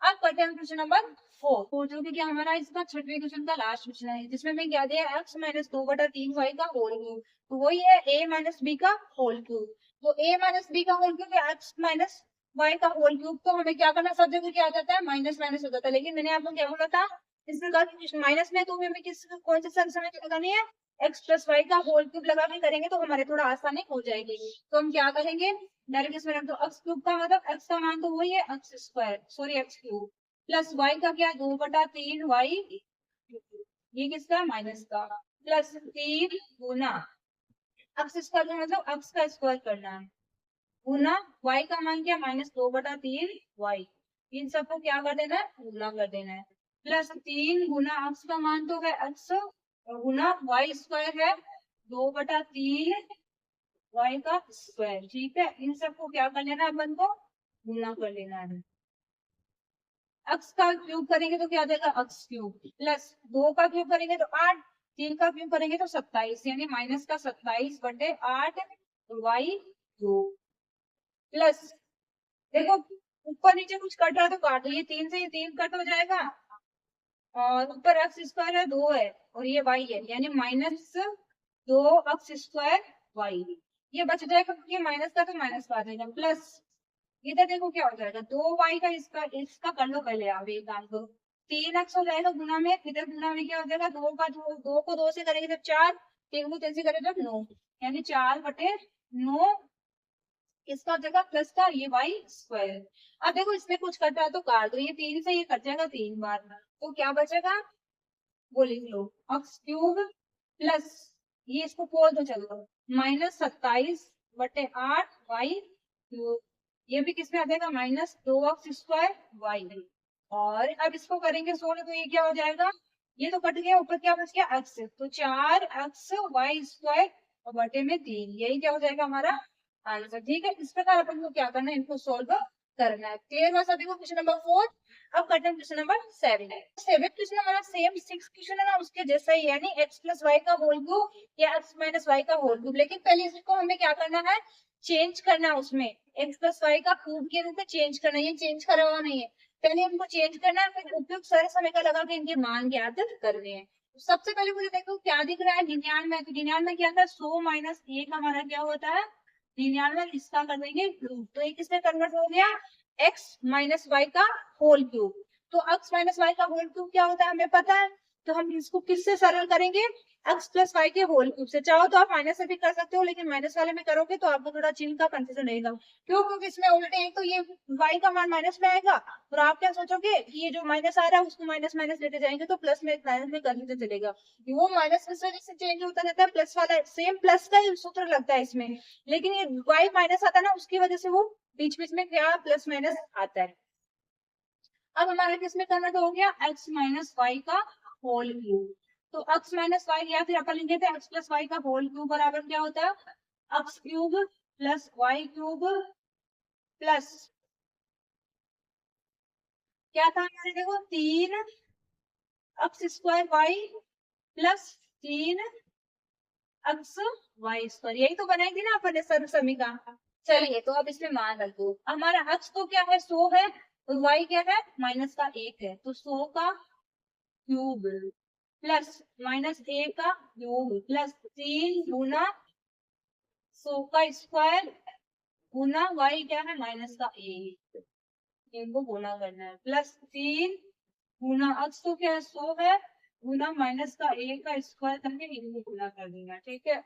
अब करते हैं क्वेश्चन नंबर 4, जो कि क्या हमारा इसका छठवें क्वेश्चन का लास्ट क्वेश्चन है, जिसमें मैं क्या दिया x माइनस 2 बटा 3 y का होल क्यूब। तो वही है a माइनस b का होल क्यूब। तो a माइनस b का होल क्यूब या x माइनस y का होल क्यूब, तो हमें क्या करना, सब जगह क्या आ जाता है माइनस माइनस हो जाता है। लेकिन मैंने आपको क्या बोला था, इसमें माइनस में तो हमें किस कौन से समय लगानी है, x प्लस वाई का होल क्यूब लगा के करेंगे तो हमारे थोड़ा आसानी हो जाएगी। तो हम क्या करेंगे, डायरेक्ट इसमें रख दो x क्यूब का मतलब x का मान तो वही है x square, sorry x cube, plus y का क्या 2 बटा 3 y, ये किसका माइनस का, प्लस 3 गुना x स्क्वायर का मतलब x का स्क्वायर करना है, गुना y का मान क्या माइनस 2 बटा 3 y, इन सबको क्या कर देना है गुना कर देना है, प्लस 3 गुना x का मान तो है x और गुना y स्क्वायर है 2 बटा 3 y का स्क्वायर। ठीक है, इन सबको क्या कर लेना है अपन को गुना कर लेना है। x का क्यूब करेंगे तो क्या आ जाएगा x क्यूब, प्लस 2 का क्यूब करेंगे तो 8, 3 का क्यूब करेंगे तो 27, यानी माइनस का 27 बटे 8 y क्यूब, प्लस देखो ऊपर नीचे कुछ कट रहा है तो काट, ये 3 से ये 3 कट हो जाएगा, और ऊपर एक्स स्क्वायर है 2 है और ये y है, यानी माइनस 2 एक्स स्क्वायर y, ये बच जाएगा क्योंकि माइनस का तो माइनस का आ जाएगा, प्लस इधर देखो क्या हो जाएगा 2y का, इसका कर लो पहले आप एक काम करो, 3x हो जाएगा गुना में, इधर गुना में क्या हो जाएगा 2 का 2 को 2 से करेंगे जब 4, 3 को 3 से करेंगे जब 9, यानी 4 बटे 9, इसका हो जाएगा प्लस का ये y स्क्वायर। अब देखो इसमें कुछ कट रहा है तो काट दो, ये 3 से ये कट जाएगा 3 बार, तो क्या बचेगा वो लिख लो x क्यूब, प्लस ये इसको खोल दो चलो, माइनस 27 बटे 8 y क्यूब, ये भी किसमें आ जाएगा माइनस 2x स्क्वायर y, और अब इसको करेंगे सोल्व तो ये क्या हो जाएगा, ये तो कट गया, ऊपर क्या बच गया x, तो 4x y स्क्वायर और बटे में 3, यही क्या हो जाएगा हमारा आंसर। ठीक है, इस प्रकार अपन को क्या करना है, इनको सोल्व करना है। क्लियर हुआ सभी को क्वेश्चन नंबर 4। अब करते हैं क्वेश्चन नंबर 7। 7 क्वेश्चन हमारा सेम 6 क्वेश्चन है ना उसके जैसा ही, यानी x प्लस वाई का होल क्यूब या x माइनस वाई का होल क्यूब, लेकिन पहले इसको हमें क्या करना है चेंज करना है, उसमें x प्लस वाई का क्यूब के रूप में चेंज करना है, ये चेंज करा हुआ नहीं है, पहले हमको चेंज करना है, फिर उपयुक्त सारे समय का लगा के इनके मान ज्ञात करने हैं। सबसे पहले मुझे देखो क्या दिख रहा है 99, तो 99 में क्या था 100 माइनस 1 हमारा क्या होता है 99, इसका कर देंगे क्यूब, तो एक इसमें कन्वर्ट हो गया x माइनस वाई का होल क्यूब, तो x माइनस वाई का होल क्यूब क्या होता है हमें पता है, तो हम इसको किससे सरल करेंगे x प्लस वाई के होल क्यूब से, चाहो तो आप माइनस से भी कर सकते हो, लेकिन माइनस वाले में करोगे तो आपको थोड़ा चिन्ह का कंफ्यूजन रहेगा, क्यों, क्योंकि इसमें उल्टे एक तो ये y का मान माइनस में आएगा, और आप क्या सोचोगे कि ये जो माइनस आ रहा है उसको माइनस माइनस लेते जाएंगे तो प्लस में माइनस में करने से चलेगा, वो माइनस किस वजह से चेंज होता रहता है, प्लस वाला सेम प्लस का ही सूत्र लगता है इसमें, लेकिन ये y माइनस आता है ना उसकी वजह से वो बीच बीच में क्या प्लस माइनस आता है। अब हमारा किसमें कन्वर्ट हो गया x माइनस वाई का होल क्यूब, तो x माइनस वाई या फिर अपन लिखेंगे x प्लस वाई का होल क्यूब बराबर क्या होता है x cube plus Y cube plus क्या था हमारे देखो 3 x square Y plus 3 x Y square, यही तो बनाई थी ना अपन ने सर्व समीका। चलिए तो अब इसमें मान रख दो, हमारा x तो क्या है 100 है, और y क्या है माइनस का 1 है, तो 100 का क्यूब प्लस माइनस 1 का क्यूब प्लस 3 गुना 100 का स्क्वायर गुना y क्या है माइनस का 1, इनको गुना करना है, प्लस 3 गुना x तो क्या है 100 है गुना माइनस का 1 का स्क्वायर करके इनको गुना कर देना। ठीक है,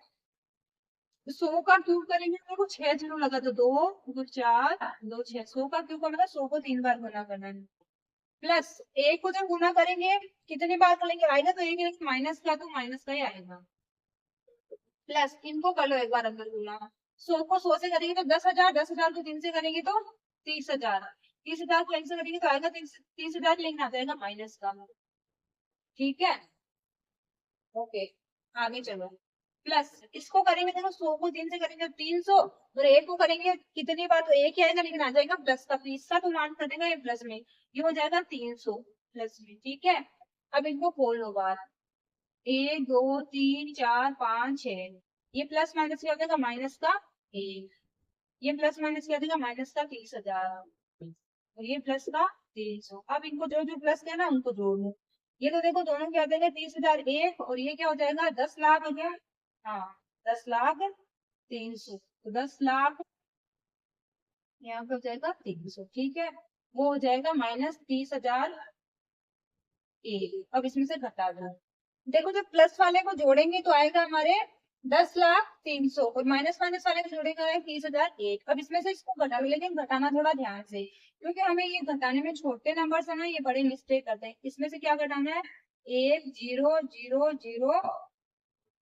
100 का क्यूब करेंगे तो देखो 6 जीरो लगा, तो 2 2 4 2 6, 100 का क्यूब करना 100 को 3 बार गुना करना है, प्लस 1 को जब गुना करेंगे कितनी बार करेंगे आएगा, तो एक माइनस का तो माइनस का ही आएगा, प्लस इनको कर लो एक बार अंदर गुना, 100 को 100 से करेंगे तो 10,000, 10,000 को 3 से करेंगे तो 30,000, 30,000 को 1 से करेंगे तो आएगा 30,000, लेकिन आ जाएगा माइनस का। ठीक है, ओके आगे चलो, प्लस इसको करेंगे देखो 100 को 3 से करेंगे 300, और 1 को करेंगे कितनी बार तो 1 ही आएगा, लेकिन आ जाएगा प्लस का, तो इसका तो मान कर देगा ये प्लस में, ये हो जाएगा 300 प्लस में। ठीक है, अब इनको खोल लो बाहर, 1 2 3 4 5 6, ये प्लस माइनस क्या हो जाएगा माइनस का 1, ये प्लस माइनस क्या हो जाएगा माइनस का 30,000, और ये प्लस का 300। अब इनको जो जो प्लस किया ना उनको जोड़ लो। ये तो देखो दोनों क्या हो जाएगा 30,000 एक, और ये क्या हो जाएगा 10 लाख हो गया। हाँ 10 लाख 300, तो 10 लाख यहाँ पे हो जाएगा 300, ठीक है। वो हो जाएगा माइनस 30,000 एक। अब इसमें से घटा दो, देखो जब प्लस वाले को जोड़ेंगे तो आएगा हमारे 10,03,000, और माइनस माइनस वाले को जोड़ेगा 30,000 एक। अब इसमें से इसको घटा लो, लेकिन घटाना थोड़ा ध्यान से, क्योंकि हमें ये घटाने में छोटे नंबर है ना, ये बड़े मिस्टेक करते हैं। इसमें से क्या घटाना है 1 0 0 0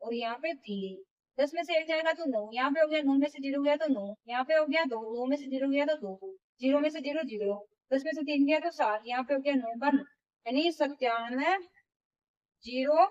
और यहाँ पे 3, 10 में से 1 जाएगा तो 9, यहाँ पे हो गया 9 में से 0 गया तो 9, यहाँ पे हो गया 2, 2 में से 0 गया तो 2, 0 में से 0 0, 10 में से 3 गया तो 7, यहाँ पे हो गया 9 का 9, यानी 97 0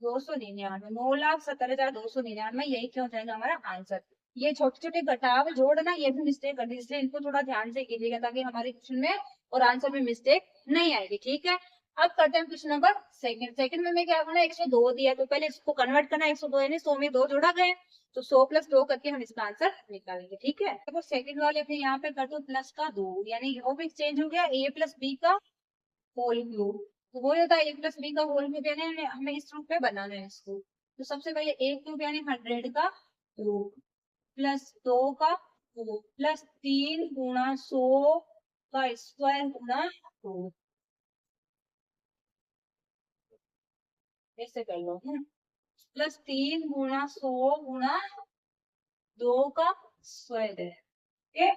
299, 9,70,299, यही क्या हो जाएगा हमारा आंसर। ये छोटे छोटे घटाव जोड़ना ये भी मिस्टेक करती है, इसलिए इनको थोड़ा ध्यान से कीजिएगा ताकि हमारे क्वेश्चन में और आंसर में मिस्टेक नहीं आएगी, ठीक है। अब करते हैं क्वेश्चन नंबर सेकंड। सेकंड में मैं क्या करना 102 दिया, तो पहले इसको कन्वर्ट करना, 102 यानी 100 में 2 जोड़ा गए, तो 100 + 2 करके हम इसका आंसर निकालेंगे, ठीक है। देखो सेकंड वाले पे यहाँ पे कर दो प्लस का 2, यानी वो भी चेंज हो गया, a + b का होल क्यूब, तो वो होता है a + b का होल क्यूब, यानी हमें इस रूप में बनाना है इसको। तो सबसे पहले a क्यूब यानी 100 का क्यूब प्लस 2 का क्यूब प्लस 3 गुणा 100 का स्क्वायर गुणा 2, ऐसे कर लो, प्लस 3 गुणा 100 गुणा 2 का स्क्वायर है, ठीक है।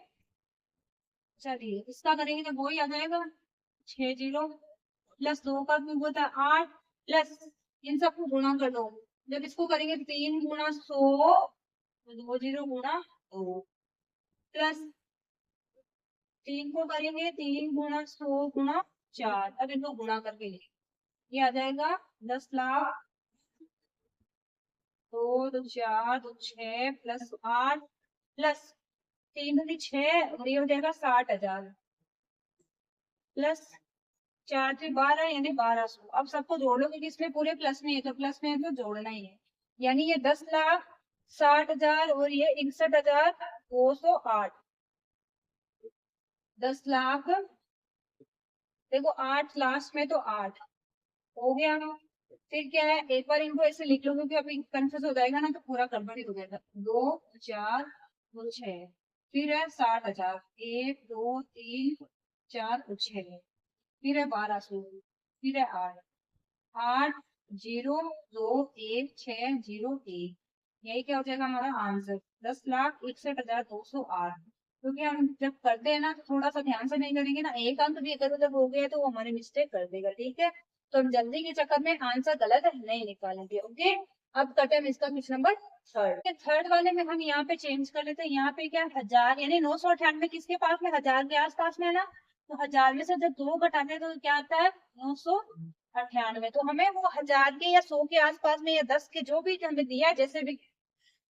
चलिए इसका करेंगे तो वो ही आ जाएगा 6 0 प्लस 2 का क्यूब होता है 8 प्लस इन सबको गुणा कर दो, जब इसको करेंगे 3 गुणा 100 2 0 गुणा 2 प्लस 3 को करेंगे 3 गुणा 100 गुणा 4, अब इनको गुणा करके लिखेंगे, ये आ जाएगा 10 लाख 2 2 4 2 6 प्लस 8 प्लस 3 दूनी 6 और ये हो जाएगा 60,000 प्लस 4 से 12 यानी 1200। अब सबको जोड़ लो क्योंकि इसमें पूरे प्लस में है, तो प्लस में है तो जोड़ना ही है, यानी ये 10,60,000 और ये 61,208, 10 लाख, देखो 8 लास्ट में तो 8 हो गया। फिर क्या है एक बार इनको ऐसे लिख लो क्योंकि अभी कंफ्यूज हो जाएगा ना तो पूरा गड़बड़ी हो जाएगा, 2 4 2 6, फिर है 60,000 1 2 3 4 6, फिर है 1200, फिर है 8 8 0 2 1 6 0 1, यही क्या हो जाएगा हमारा आंसर 10,61,208। क्योंकि हम जब करते हैं ना तो थोड़ा सा ध्यान से नहीं करेंगे ना, एक अंक भी अगर उधर हो गया तो वो हमारी मिस्टेक कर देगा, ठीक है। तो हम जल्दी के चक्कर में आंसर गलत नहीं निकालेंगे, ओके। अब करते हैं हम इसका क्वेश्चन नंबर थर्ड। थर्ड वाले में हम यहाँ पे चेंज कर लेते हैं, यहाँ पे क्या 1000 यानी 998 किसके पास में 1000 के आसपास में है ना, तो 1000 में से जब 2 घटाते हैं तो क्या आता है 998, तो हमें वो 1000 के या 100 के आसपास में या 10 के जो भी हमें दिया है जैसे भी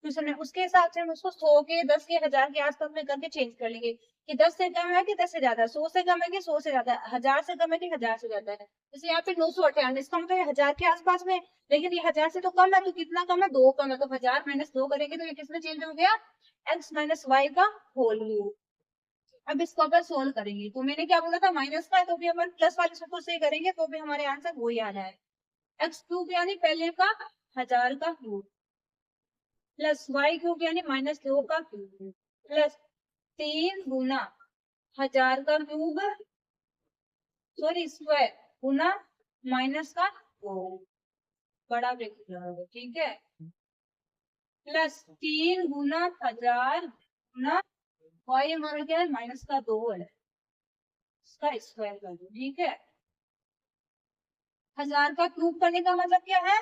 क्वेश्चन है उसके हिसाब से हम उसको 100 के 10 के 1000 के आसपास में करके चेंज कर लेंगे कि 10 से कम है कि 10 से ज्यादा, 100 से कम है कि 100 से ज्यादा, 1000 से कम है कि 1000 से ज्यादा है। जैसे यहाँ पे 998 इसका मतलब 1000 के आसपास में, लेकिन ये 1000 से तो कम है, तो कितना कम है 2 कम है, तो 1000 - 2 करेंगे तो ये किसमें चेंज हो गया x - y का होल क्यूब। अब इसको अगर सोल्व करेंगे तो मैंने क्या बोला था माइनस का है तो भी हम प्लस वाले सूत्र से करेंगे तो भी हमारे आंसर वही आना है, x क्यूब यानी पहले का 1000 का क्यूब प्लस y क्यूब यानी -2 का क्यूब प्लस 3 गुना 1000 का क्यूब सॉरी स्क्वायर गुना माइनस का 2 बड़ा ब्रैकेट लगाओगे, ठीक है, प्लस 3 गुना 1000 गुना y हमारा क्या है माइनस का 2 है, इसका स्क्वायर कर दो, ठीक है। 1000 का क्यूब करने का मतलब क्या है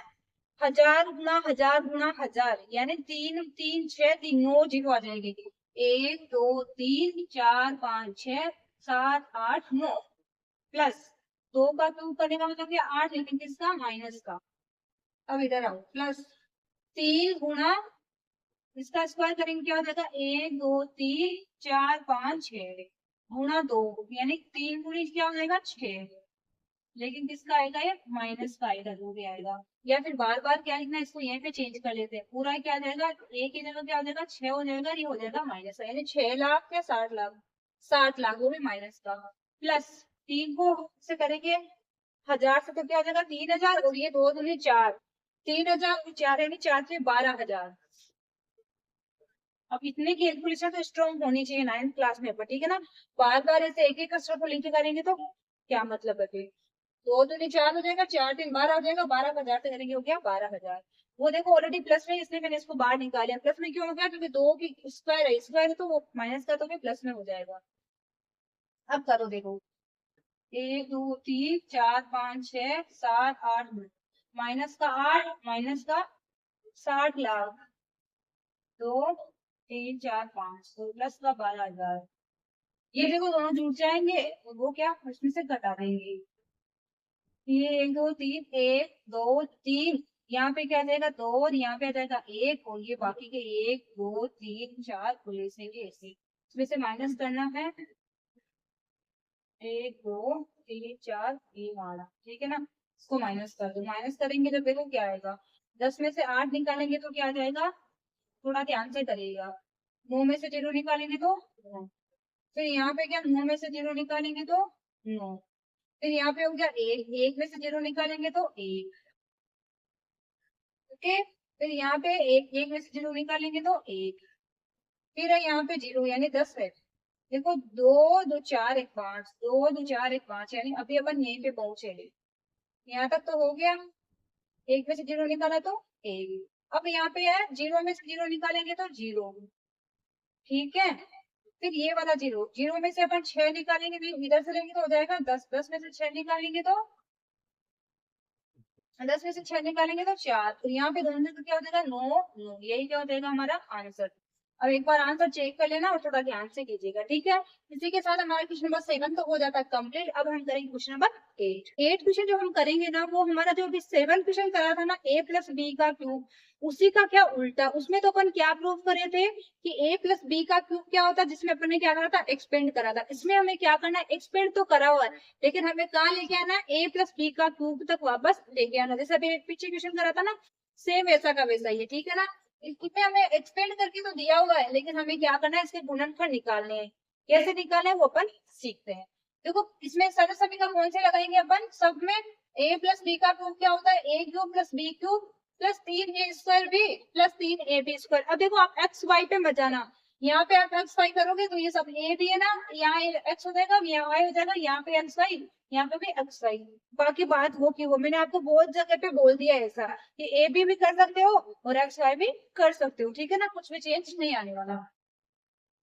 1000 गुना 1000 गुना 1000 यानी 3 3 6 3 9 जीरो आ जाएगी, 1 2 3 4 5 6 7 8 9 प्लस 2 का क्यूब करने का मतलब क्या 8 लेकिन किसका माइनस का। अब इधर आओ प्लस 3 गुना इसका स्क्वायर करेंगे क्या हो जाएगा 1 2 3 4 5 6 गुना 2 यानी 3 गुनी क्या हो जाएगा 6 लेकिन किसका आएगा, ये माइनस का आएगा, जो भी आएगा। या फिर बार बार क्या लिखना है, इसको यहीं पे चेंज कर लेते हैं, पूरा क्या आ जाएगा, ए की जगह क्या हो जाएगा, 6 हो जाएगा, ये हो जाएगा माइनस का, यानी 6 लाख या 60 लाख, 60 लाख, वो भी माइनस का, प्लस 3 को से करेंगे 1000 से, तो क्या हो जाएगा 3000, और ये 2 दूनी 4, 3000 4 यानी 4 से 12,000। अब इतने कैलकुलेशन तो स्ट्रॉन्ग होनी चाहिए 9th क्लास में, पर ठीक है ना, बार बार ऐसे एक एक स्टेप को लिंक करेंगे तो क्या मतलब है फिर, 2 दूनी 4 हो जाएगा, 4 3 12 हो जाएगा, 12,000 से करेंगे हो गया 12,000। वो देखो ऑलरेडी प्लस में, इसलिए मैंने इसको बाहर निकाला, प्लस में क्यों हो गया, क्योंकि 2 की स्क्वायर है, स्क्वायर है तो वो माइनस का तो भी प्लस में हो जाएगा। अब करो देखो, 1 2 3 4 5 6 7 8 माइनस का 8, माइनस का 60 लाख, 2 3 4 5, तो प्लस का 12,000। ये देखो दोनों जुड़ जाएंगे, और वो क्या उसमें से घटा देंगे, ये 1 2 3 1 2 3, यहाँ पे क्या आ जाएगा 2, और यहाँ पे आ जाएगा 1, और ये बाकी के 1 2 3 4 खुले ऐसे इसमें से माइनस करना है, 1 2 3 4 ये वाला, ठीक है ना, इसको माइनस कर दो, माइनस करेंगे तो देखो क्या आएगा, 10 में से 8 निकालेंगे तो क्या आ जाएगा, थोड़ा ध्यान से करिएगा, 9 में से 0 निकालेंगे तो 9, फिर यहाँ पे क्या 9 में से 0 निकालेंगे तो 9, फिर यहाँ पे हो गया 1, 1 में से 0 निकालेंगे तो 1, ओके, फिर यहाँ पे 1 में से 0 निकालेंगे तो 1, फिर है यहाँ पे 0 यानी 10 है, देखो 2 2 4 1 5, 2 2 4 1 5, यानी अभी अपन यहीं पे पहुंचे, यहाँ तक तो हो गया, 1 में से 0 निकाला तो 1, अब यहाँ पे है 0 में से 0 निकालेंगे तो 0, ठीक है, फिर ये वाला 0, 0 में से अपन 6 निकालेंगे, भी इधर से लेंगे तो हो जाएगा 10, 10 में से 6 निकालेंगे तो 10 में से 6 निकालेंगे तो 4, तो यहाँ पे दोनों में क्या हो जाएगा 9 9, यही क्या हो जाएगा हमारा आंसर। अब एक बार आंसर चेक कर लेना और थोड़ा ध्यान से कीजिएगा, ठीक है। इसी के साथ हमारा क्वेश्चन नंबर 7 तो हो जाता है कंप्लीट। अब हम करेंगे क्वेश्चन नंबर 8 क्वेश्चन जो हम करेंगे ना, वो हमारा जो अभी 7 क्वेश्चन करा था ना, a प्लस बी का क्यूब, उसी का क्या उल्टा, उसमें तो अपन क्या प्रूव करे थे कि a प्लस बी का क्यूब क्या होता है, जिसमें अपन ने क्या करा था, एक्सपेंड करा था। इसमें हमें क्या करना है, एक्सपेंड तो करा हुआ है, लेकिन हमें कहाँ लेके आना, a प्लस बी का क्यूब तक वापस लेके आना। जैसे अभी पीछे क्वेश्चन करा था ना, सेम वैसा का वैसा ही है, ठीक है ना। इसमें हमें एक्सपेंड करके तो दिया हुआ है, लेकिन हमें क्या करना है, इसके गुणनफल निकालने हैं। कैसे निकालने हैं वो अपन सीखते हैं। देखो इसमें सरल समीकरण कौन से लगाएंगे अपन, सब में a प्लस बी का क्यूब क्या होता है, a cube plus B cube plus 3a square B plus 3ab square. अब देखो आप एक्स वाई पे मत जाना, यहाँ पे आप एक्स वाई करोगे तो ये सब a भी है ना, यहाँ एक्स हो जाएगा, यहाँ वाई हो जाएगा, यहाँ पे एक्स वाई, यहाँ पे भी एक्स वाई। बाकी बात हो की हो, मैंने आपको बहुत जगह पे बोल दिया है ऐसा कि ए भी कर सकते हो और एक्स वाई भी कर सकते हो, ठीक है ना, कुछ भी चेंज नहीं आने वाला।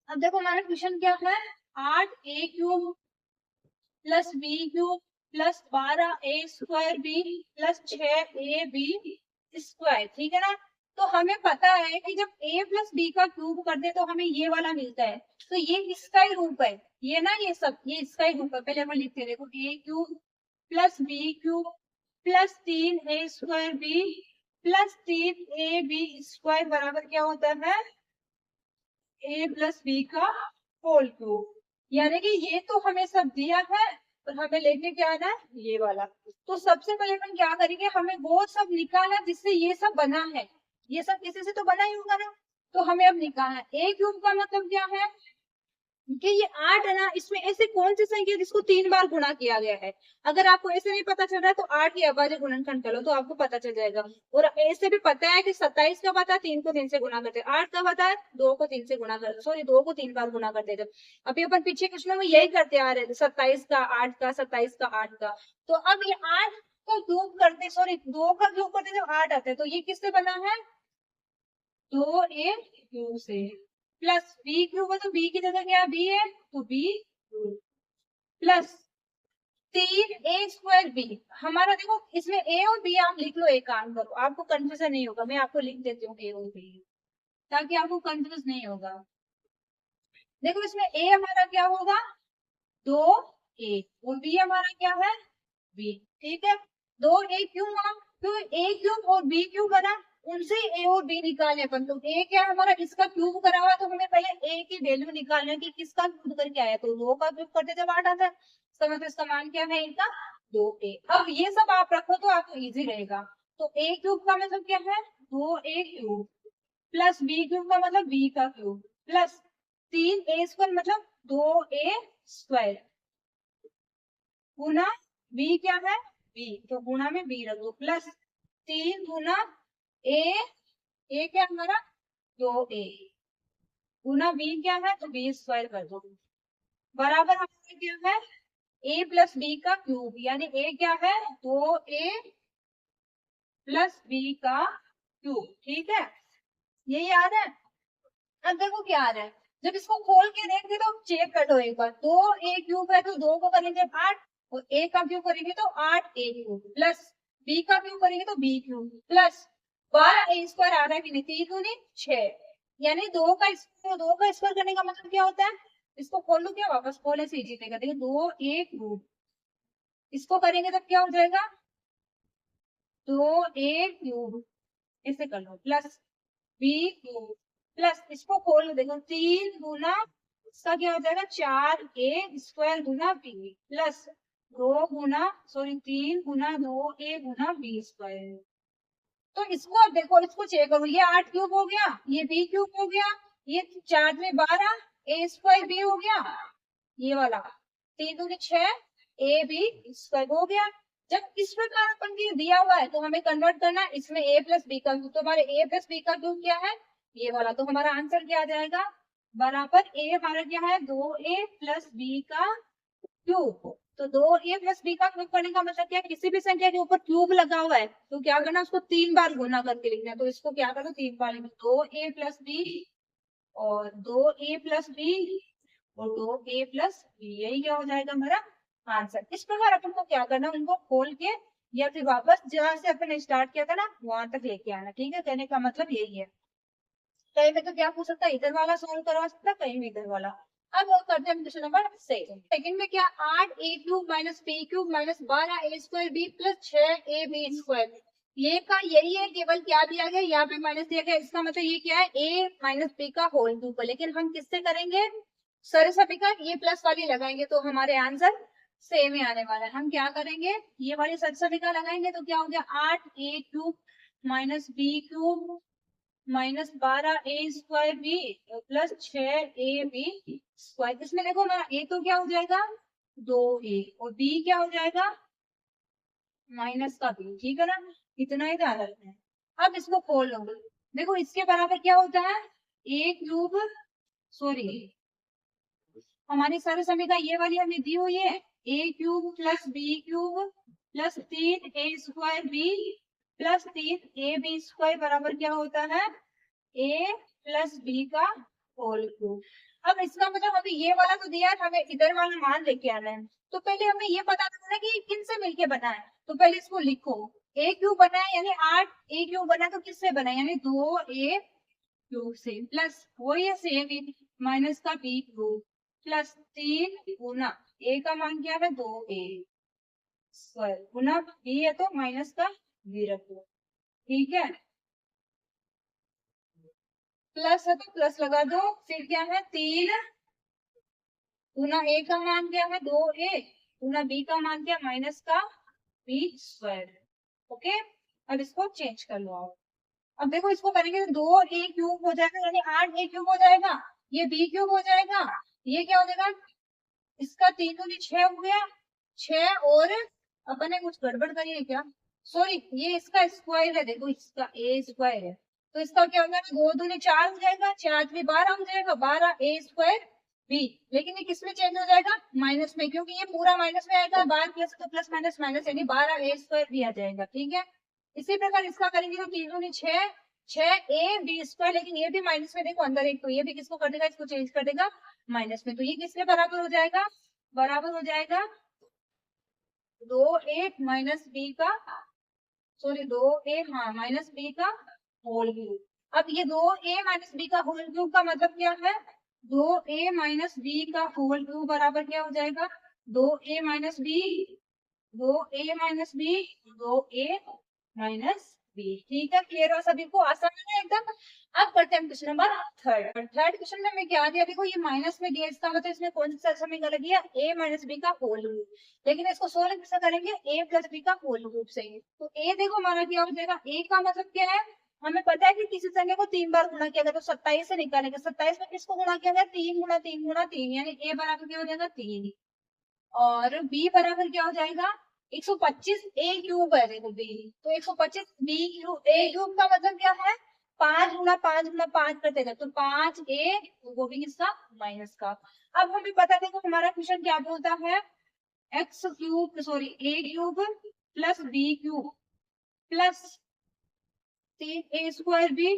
अब देखो हमारा क्वेश्चन क्या है, 8a cube plus B cube plus 12a square B plus 6ab square, ठीक है ना। तो हमें पता है कि जब a प्लस बी का क्यूब करते हैं तो हमें ये वाला मिलता है, तो ये इसका ही रूप है, ये ना ये सब ये इसका ही रूप है। पहले हम लिखते हैं, देखो a cube plus B cube plus 3a square B plus 3ab square बराबर क्या होता है, a प्लस बी का होल क्यूब। यानी कि ये तो हमें सब दिया है और हमें लेके क्या आना है, ये वाला। तो सबसे पहले हम क्या करेंगे, हमें वो सब निकालना जिससे ये सब बना है, ये सब किसी से तो बना ही होगा ना, तो हमें अब निकालना है। a क्यूब का मतलब क्या है कि ये 8 है ना, इसमें ऐसे कौन सी संख्या जिसको 3 बार गुणा किया गया है। अगर आपको ऐसे नहीं पता चल रहा है तो 8 की अभाज्य गुणनखंड कर लो तो आपको पता चल जाएगा। और ऐसे भी पता है कि 27 का पता है, 3 को 3 से गुणा करते हैं, 8 का पता है 2 को 3 से गुणा कर, सॉरी 2 को 3 बार गुणा करते थे। अभी अपन पीछे क्वेश्चन में यही करते आ रहे थे, 27 का 8 का 27 का 8 का। तो अब ये 8 का क्यूब करते, सॉरी 2 का क्यूब करते जब 8 आते हैं, तो ये किससे बना है, 2a क्यूब से, प्लस बी क्यूब है तो बी की जगह क्या बी है, तो B plus 3a square B. हमारा देखो इसमें a और b आप लिख लो, एक काम करो, आपको कंफ्यूजन नहीं होगा, मैं आपको लिख देती हूँ a और b ताकि आपको कंफ्यूज नहीं होगा। देखो इसमें a हमारा क्या होगा, 2a, और b हमारा क्या है, b, ठीक है। 2a क्यों हुआ, क्यों a क्यूब और b क्यूब बना, उनसे a और b निकालने अपन। तो a क्या है हमारा, इसका क्यूब करा हुआ है, तो हमें पहले a की वैल्यू निकालने की, किसका क्यूब करके आया, तो 2 का क्यूब करते जब 8 आता है, इसका मतलब इसका मान क्या है, इनका 2a। अब ये सब आप रखो तो आपको इजी रहेगा। तो a क्यूब का मतलब क्या है, 2a cube plus b cube का मतलब b का क्यूब प्लस 3a स्क्वायर मतलब 2a स्क्वायर गुना b क्या है b, तो गुना में b रख दो प्लस 3 गुना a क्या हमारा 2a गुना b क्या है तो b स्क्वायर कर दो बराबर हमारा क्या है a प्लस b का क्यूब, यानी a क्या है 2a प्लस b का क्यूब। ठीक है, ये याद है। अब देखो क्या आ रहा है, जब इसको खोल के देखते तो चेक कर लो एक बार, 2a क्यूब है तो 2 को करेंगे 8 और a का क्यूब करेंगे तो 8a क्यूब प्लस b का क्यूब करेंगे तो b cube plus 12a square आ रहा है कि नहीं, 3 दूनी 6, यानी 2 का स्क्वायर करने का मतलब क्या होता है, इसको खोल लो क्या वापस खोले से इजी रहेगा। देखिए 2a क्यूब, इसको करेंगे तब क्या हो जाएगा 2a क्यूब, ऐसे कर लो प्लस b क्यूब प्लस इसको खोल लो, देखो 3 गुना इसका क्या हो जाएगा 4a स्क्वायर गुना b प्लस 3 गुना 2a गुना b स्क्वायर। तो इसको अब देखो, इसको चेक करो, ये 8 क्यूब हो गया, ये b क्यूब हो गया, ये 4 में 12 a स्क्वायर b हो गया, ये वाला 3 दूनी 6 a b स्क्वायर हो गया। जब इस प्रकार अपन के दिया हुआ है तो हमें कन्वर्ट करना है इसमें a प्लस बी का क्यूब, तो हमारे a प्लस बी का क्यूब क्या है ये वाला, तो हमारा आंसर क्या आ जाएगा बराबर a हमारा क्या है 2a प्लस बी का क्यूब। तो 2a प्लस बी का क्यूब करने का मतलब क्या है, किसी भी संख्या के ऊपर क्यूब लगा हुआ है तो क्या करना उसको 3 बार गुना करके लिखना है, तो इसको क्या करो 3 बार लिखो 2a प्लस बी और 2a प्लस बी और 2a प्लस बी, यही क्या हो जाएगा हमारा आंसर। इस प्रकार अपन को क्या करना, उनको खोल के या फिर वापस जहां से अपन ने स्टार्ट किया था ना वहां तक लेके आना। ठीक है, कहने का मतलब यही है। कहीं में तो क्या पूछ सकता है, इधर वाला सोल्व करवा सकता है, कहीं भी इधर वाला। अब वो करते हैं क्वेश्चन नंबर 6। सेकंड में क्या 8a cube minus b cube minus 12a square b plus 6ab square, ये का यही है, केवल क्या दिया गया यहाँ पे माइनस दिया गया, इसका मतलब ये क्या है a माइनस b का होल क्यूब, लेकिन हम किससे करेंगे सरस्वती का ये प्लस वाली लगाएंगे तो हमारे आंसर सेम ही आने वाला है। हम क्या करेंगे ये वाली सरस्वती का लगाएंगे तो क्या हो गया 8a cube minus b cube minus 12a square B plus 6ab square, इसमें देखो हमारा a तो क्या हो जाएगा 2a और b क्या हो जाएगा माइनस का b। ठीक है ना, इतना ही ध्यान रखना है। अब इसको खोल लो, देखो इसके बराबर क्या होता है a क्यूब, सॉरी हमारी सर्व समीकरण ये वाली हमें दी हुई है a cube plus b cube plus 3a square b plus 3ab square बराबर क्या होता है a प्लस b का होल क्यूब। अब इसका मतलब हमें ये वाला तो दिया है, हमें इधर वाला मान लेके आना है, तो पहले हमें ये पता करना है कि किन से मिलके बना है, तो पहले इसको लिखो a क्यूब बना है यानी 8a क्यूब बना है तो किससे बना है यानी 2a क्यूब से प्लस वही है सेम माइनस का b cube plus 3 Guna a का मान क्या है 2a स्क्वायर गुना b है तो माइनस का b रख दो। ठीक है, प्लस है तो प्लस लगा दो, फिर क्या है 3 गुना a का मान क्या है 2a गुना b का मान क्या माइनस का b स्क्वायर। ओके, अब इसको चेंज कर लो आप। अब देखो इसको करेंगे तो 2a क्यूब हो जाएगा यानी 8a क्यूब हो जाएगा, ये b क्यूब हो जाएगा, ये क्या हो जाएगा इसका 3 दूनी 6 हो गया 6 और अपन ने कुछ गड़बड़ करी है क्या, सॉरी ये इसका स्क्वायर है, देखो इसका a स्क्वायर है तो इसका क्या होगा 2 दूनी 4 हो जाएगा 4 में 12 हो जाएगा 12a स्क्वायर b, लेकिन ये किस में चेंज हो जाएगा माइनस में, क्योंकि ये पूरा माइनस में आएगा 12 प्लस तो प्लस माइनस माइनस यानी 12a स्क्वायर भी आ जाएगा। ठीक है, इसी प्रकार इसका करेंगे तो 3 दूनी 6 6ab स्क्वायर, लेकिन ये भी माइनस में देखो अंदर एक, तो ये भी किसको कर देगा इसको चेंज कर देगा माइनस में, तो ये किसके बराबर हो जाएगा बराबर हो जाएगा 2a माइनस b का, सॉरी 2a हाँ माइनस b का होल क्यूब। अब ये 2a माइनस b का होल क्यूब का मतलब क्या है 2a माइनस b का होल क्यूब बराबर क्या हो जाएगा 2a minus b 2a minus b 2a minus B. ठीक है, क्लियर हो सभी को, आसान है एकदम। अब करते हैं question number third. Third question में हमें क्या दिया, देखो ये माइनस में दिया, इसका मतलब इसमें कौन सा समीकरण दिया, a माइनस बी का होल ग्रुप। लेकिन इसको सोल्व कैसे करेंगे, a प्लस बी का होल ग्रुप से। तो a देखो हमारा क्या हो जाएगा, a का मतलब क्या है, हमें पता है कि किसी संख्या को 3 बार गुणा किया गया तो 27 से निकालेंगे। 27 में किसको गुणा किया गया, 3 गुणा 3 गुणा 3, यानी a बराबर क्या हो जाएगा 3, और b बराबर क्या हो जाएगा 125 a क्यूब है, देखो b, तो 125 b क्यूब a क्यूब का मतलब क्या है, 5 गुणा 5 गुणा 5 करते थे, तो 5 a, वो भी किसका, माइनस का। अब हमें पता है, देखो हमारा क्वेश्चन क्या बोलता है, x cube sorry a cube plus b cube plus 3 a square b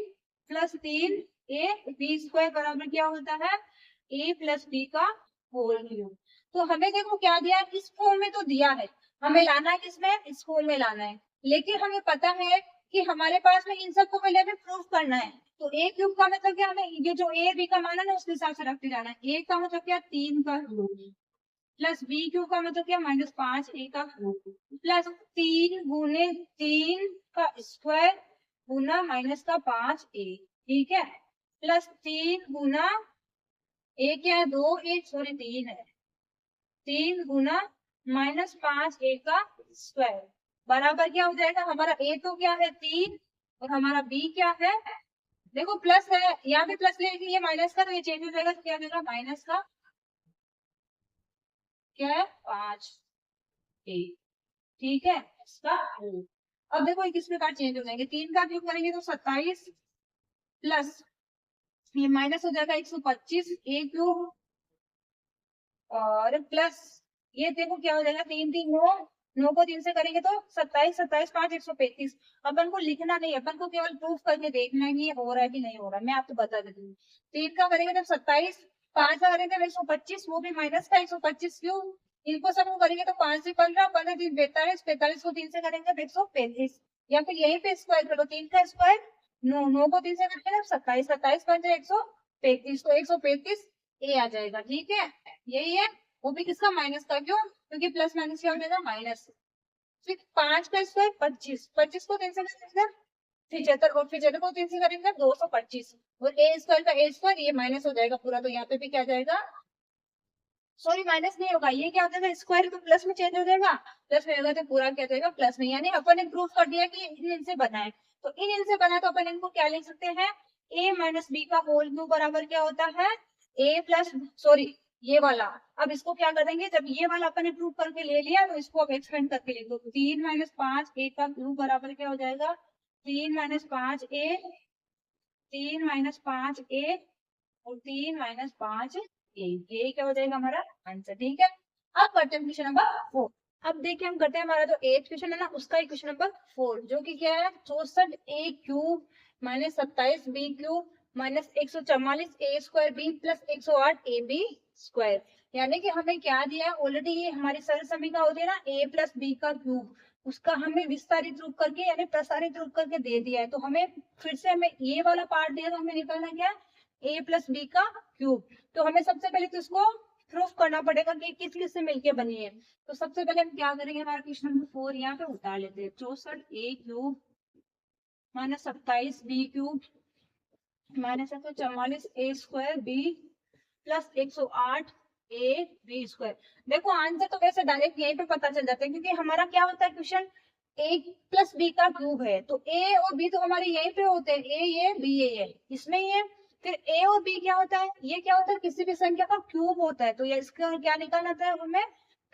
plus 3 a b square बराबर क्या होता है, a प्लस b का होल क्यूब। तो हमें देखो क्या दिया है, इस फॉर्म में तो दिया है, हमें लाना है किसमें, इस फॉर्म में लाना है। लेकिन हमें पता है कि हमारे पास में इन सबको पहले हमें प्रूफ करना है। तो a क्यूब का मतलब क्या, हमें ये जो a b का मान है ना उसके हिसाब से रखते जाना है। a का मतलब क्या, 3 का क्यूब, प्लस b क्यूब का मतलब क्या, -5 a का क्यूब, प्लस 3 गुने 3 का स्क्वायर गुना -5 a। ठीक है, प्लस 3 गुना a क्या है, 2 a सॉरी 3 है, 3 गुना -5 a का स्क्वायर बराबर क्या हो जाएगा, हमारा a तो क्या है 3 और हमारा b क्या है, देखो प्लस है, यहाँ पे प्लस लेके ये माइनस का, तो ये चेंज हो जाएगा, तो क्या हो जाएगा माइनस का क्या है 5 a। ठीक है, इसका रूट। अब देखो ये किस प्रकार चेंज हो जाएंगे, 3 का क्यूब करेंगे तो 27 प्लस ये माइनस हो जाएगा 125 a क्यूब, और प्लस ये देखो क्या हो जाएगा, 3 3 9, 9 को 3 से करेंगे तो 27, 27 5 135। अपन को लिखना नहीं है, अपन को केवल प्रूफ करके देखना है कि ये हो रहा है कि नहीं हो रहा है। मैं आपको बता देती हूँ, 3 का करेंगे तो 27, 5 का करेंगे तो 125, वो भी माइनस का 125 क्यूब, इनको सबको करेंगे तो 5 से 15, 15 3 42, 45 को 3 से करेंगे तो 135, या फिर यहीं पे स्क्वायर करो, 3 का स्क्वायर 9, 9 को 3 से करेंगे तो 27, 27 5 135, तो 135 ए आ जाएगा। ठीक है, यही है, वो भी किसका, माइनस का, क्यों, क्योंकि प्लस माइनस क्या हो जाएगा माइनस। फिर 5 का स्क्वायर 25, 25 को 3 से करेंगे 75, और 75 को 3 से करेंगे 225, और ए स्क्वायर का ए स्क्वायर, ये माइनस हो जाएगा पूरा, तो यहाँ पे भी क्या आ जाएगा, सॉरी माइनस नहीं होगा, ये क्या हो जाएगा स्क्वायर तो प्लस में चेंज हो जाएगा, प्लस में होगा तो पूरा क्या हो जाएगा प्लस में, यानी अपन ने प्रूफ कर दिया कि इन इनसे बना है। तो इन इनसे बना तो अपन इनको क्या लिख सकते हैं, a माइनस बी का होल क्यूब बराबर क्या होता है, a प्लस सॉरी ये वाला, अब इसको क्या करेंगे, जब ये वाला अपन ने प्रूव करके ले लिया तो इसको अब एक्सपेंड करके लिख दो, 3 माइनस 5 a का क्यूब बराबर क्या हो जाएगा, 3 माइनस 5 a, 3 माइनस 5 a और 3 माइनस 5 ये क्या हो जाएगा हमारा आंसर। ठीक है, अब करते हैं क्वेश्चन नंबर 4। अब देखिए हम करते हैं, हमारा जो 8th क्वेश्चन है ना उसका ही क्वेश्चन नंबर 4, जो कि क्या है 64 a cube minus 27 b cube minus 144 a square b plus 108 a b square. यानी कि हमें क्या दिया है, ऑलरेडी ये हमारी सरल समीकरण होती है ना a प्लस b का क्यूब, उसका हमें विस्तारित रूप करके यानी प्रसारित रूप करके दे दिया है। तो हमें फिर से हमें ये वाला पार्ट दिया तो हमें निकालना क्या है, a प्लस b का क्यूब। तो हमें सबसे पहले तो इसको प्रूफ करना पड़ेगा कि किस किस से मिलके बनी है। तो सबसे पहले हम क्या करेंगे, हमारा क्वेश्चन नंबर 4 यहाँ पे उतार लेते हैं, 64 a cube minus 27 b cube minus 144 a square b plus 108 a b square. देखो आंसर तो वैसे डायरेक्ट यहीं पे पता चल जाता है, क्योंकि हमारा क्या होता है क्वेश्चन a प्लस b का क्यूब है, तो a और b तो हमारे यहीं पे होते हैं, a ये b ये इसमें ही है। फिर a और b क्या होता है, ये क्या होता है किसी भी संख्या का क्यूब होता है, तो ये इसका क्या निकालना था हमें,